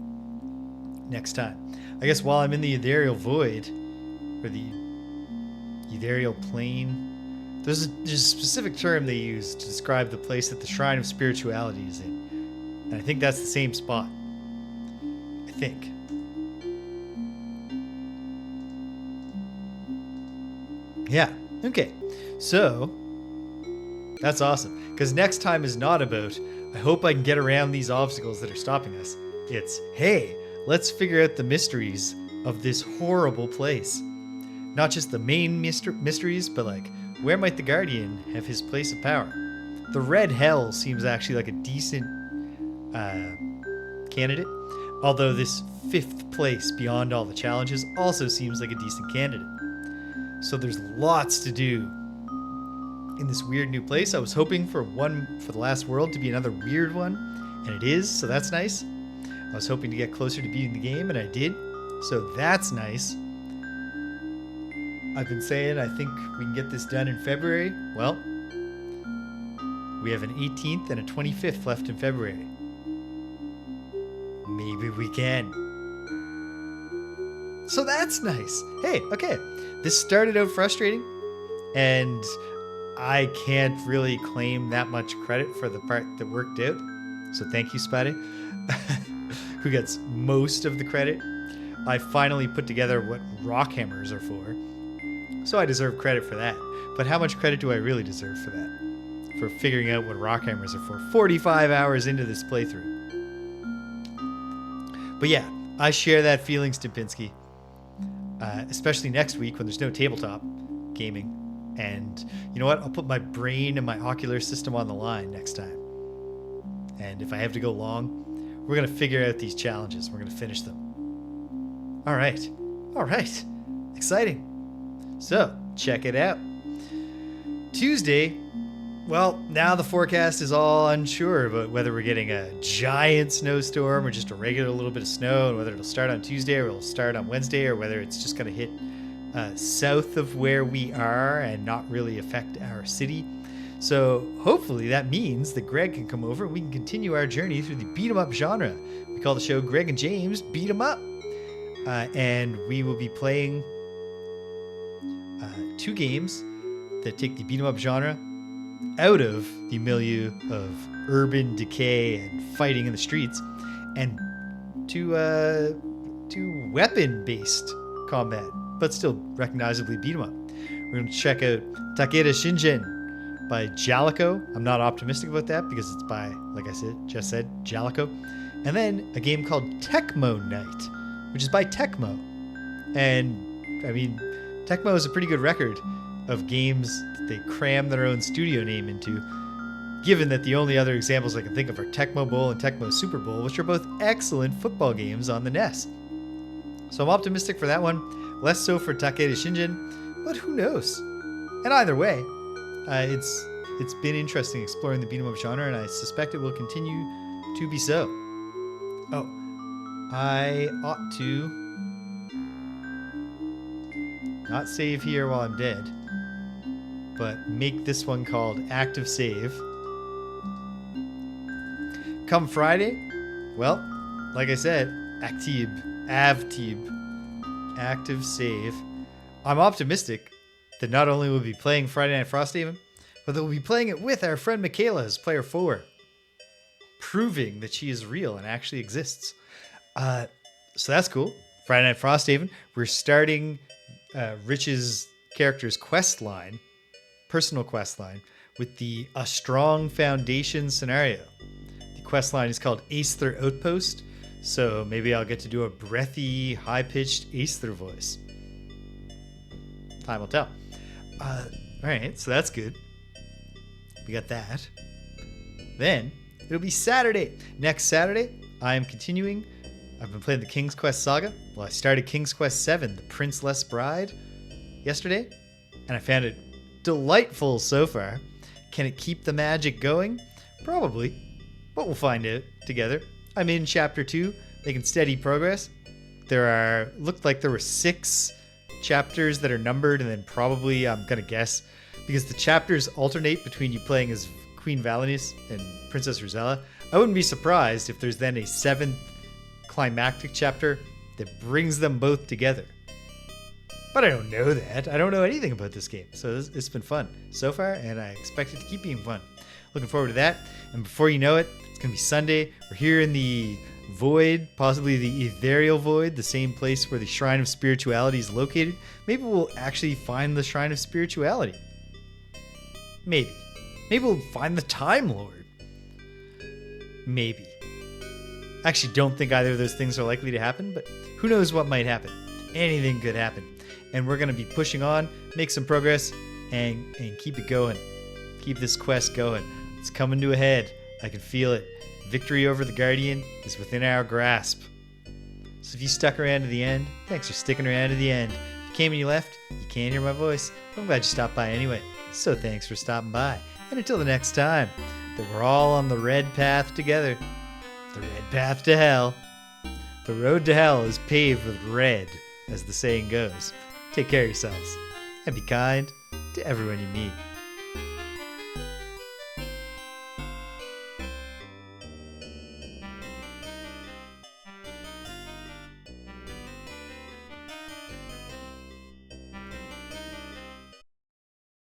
next time. I guess while I'm in the ethereal void, or the ethereal plane, there's a specific term they use to describe the place that the Shrine of Spirituality is in. And I think that's the same spot. I think. Yeah, okay. So, that's awesome. Because next time is not about, I hope I can get around these obstacles that are stopping us. It's, hey, let's figure out the mysteries of this horrible place. Not just the main mysteries, but like, where might the Guardian have his place of power? The Red Hell seems actually like a decent candidate. Although this 5th place beyond all the challenges also seems like a decent candidate. So there's lots to do in this weird new place. I was hoping for the last world to be another weird one, and it is, so that's nice. I was hoping to get closer to beating the game, and I did, so that's nice. I've been saying I think we can get this done in February. Well, we have an 18th and a 25th left in February. Maybe we can. So that's nice. Hey, okay. This started out frustrating, and I can't really claim that much credit for the part that worked out. So thank you, Spadde, who gets most of the credit. I finally put together what rock hammers are for, so I deserve credit for that. But how much credit do I really deserve for that? For figuring out what rock hammers are for 45 hours into this playthrough. But yeah, I share that feeling, Stupinski. Especially next week when there's no tabletop gaming. And you know what? I'll put my brain and my ocular system on the line next time. And if I have to go long, we're going to figure out these challenges. We're going to finish them. All right. All right. Exciting. So, check it out. Tuesday, well, now the forecast is all unsure about whether we're getting a giant snowstorm or just a regular little bit of snow, and whether it'll start on Tuesday or it'll start on Wednesday, or whether it's just going to hit south of where we are and not really affect our city. So hopefully that means that Greg can come over and we can continue our journey through the beat 'em up genre. We call the show Greg and James Beat 'em Up. And we will be playing 2 games that take the beat 'em up genre out of the milieu of urban decay and fighting in the streets, and to weapon-based combat, but still recognizably beat 'em up. We're going to check out Takeda Shingen by Jalico. I'm not optimistic about that because it's by, like I just said, Jalico. And then a game called Tecmo Night, which is by Tecmo. And, I mean, Tecmo is a pretty good record of games that they cram their own studio name into, given that the only other examples I can think of are Tecmo Bowl and Tecmo Super Bowl, which are both excellent football games on the NES. So I'm optimistic for that one, less so for Takeda Shingen, but who knows? And either way, it's been interesting exploring the beat-em-up genre, and I suspect it will continue to be so. Oh, I ought to not save here while I'm dead, but make this one called Active Save. Come Friday, well, like I said, Active Save. I'm optimistic that not only will we be playing Friday Night Frosthaven, but that we'll be playing it with our friend Michaela as player 4, proving that she is real and actually exists. So that's cool. Friday Night Frosthaven. We're starting Rich's character's personal quest line, with the A Strong Foundation scenario. The quest line is called Aether Outpost, so maybe I'll get to do a breathy, high-pitched Aether voice. Time will tell. Alright, so that's good. We got that. Then, it'll be Saturday. Next Saturday, I am continuing. I've been playing the King's Quest Saga. Well, I started King's Quest VII, The Princeless Bride, yesterday, and I found it delightful so far. Can it keep the magic going? Probably, but we'll find out together. I'm in Chapter 2, making steady progress. Looked like there were 6 chapters that are numbered, and then probably, I'm gonna guess, because the chapters alternate between you playing as Queen Silanius and Princess Rosella, I wouldn't be surprised if there's then a 7th climactic chapter that brings them both together. But I don't know that. I don't know anything about this game, so it's been fun so far, and I expect it to keep being fun. Looking forward to that, and before you know it, it's gonna be Sunday. We're here in the Void, possibly the Ethereal Void, the same place where the Shrine of Spirituality is located. Maybe we'll actually find the Shrine of Spirituality. Maybe we'll find the Time Lord. Maybe. I actually don't think either of those things are likely to happen, but who knows what might happen. Anything could happen. And we're going to be pushing on, make some progress, and keep it going. Keep this quest going. It's coming to a head. I can feel it. Victory over the Guardian is within our grasp. So if you stuck around to the end, thanks for sticking around to the end. If you came and you left, you can't hear my voice. I'm glad you stopped by anyway. So thanks for stopping by. And until the next time, that we're all on the red path together. The red path to hell. The road to hell is paved with red, as the saying goes. Take care of yourselves, and be kind to everyone you meet.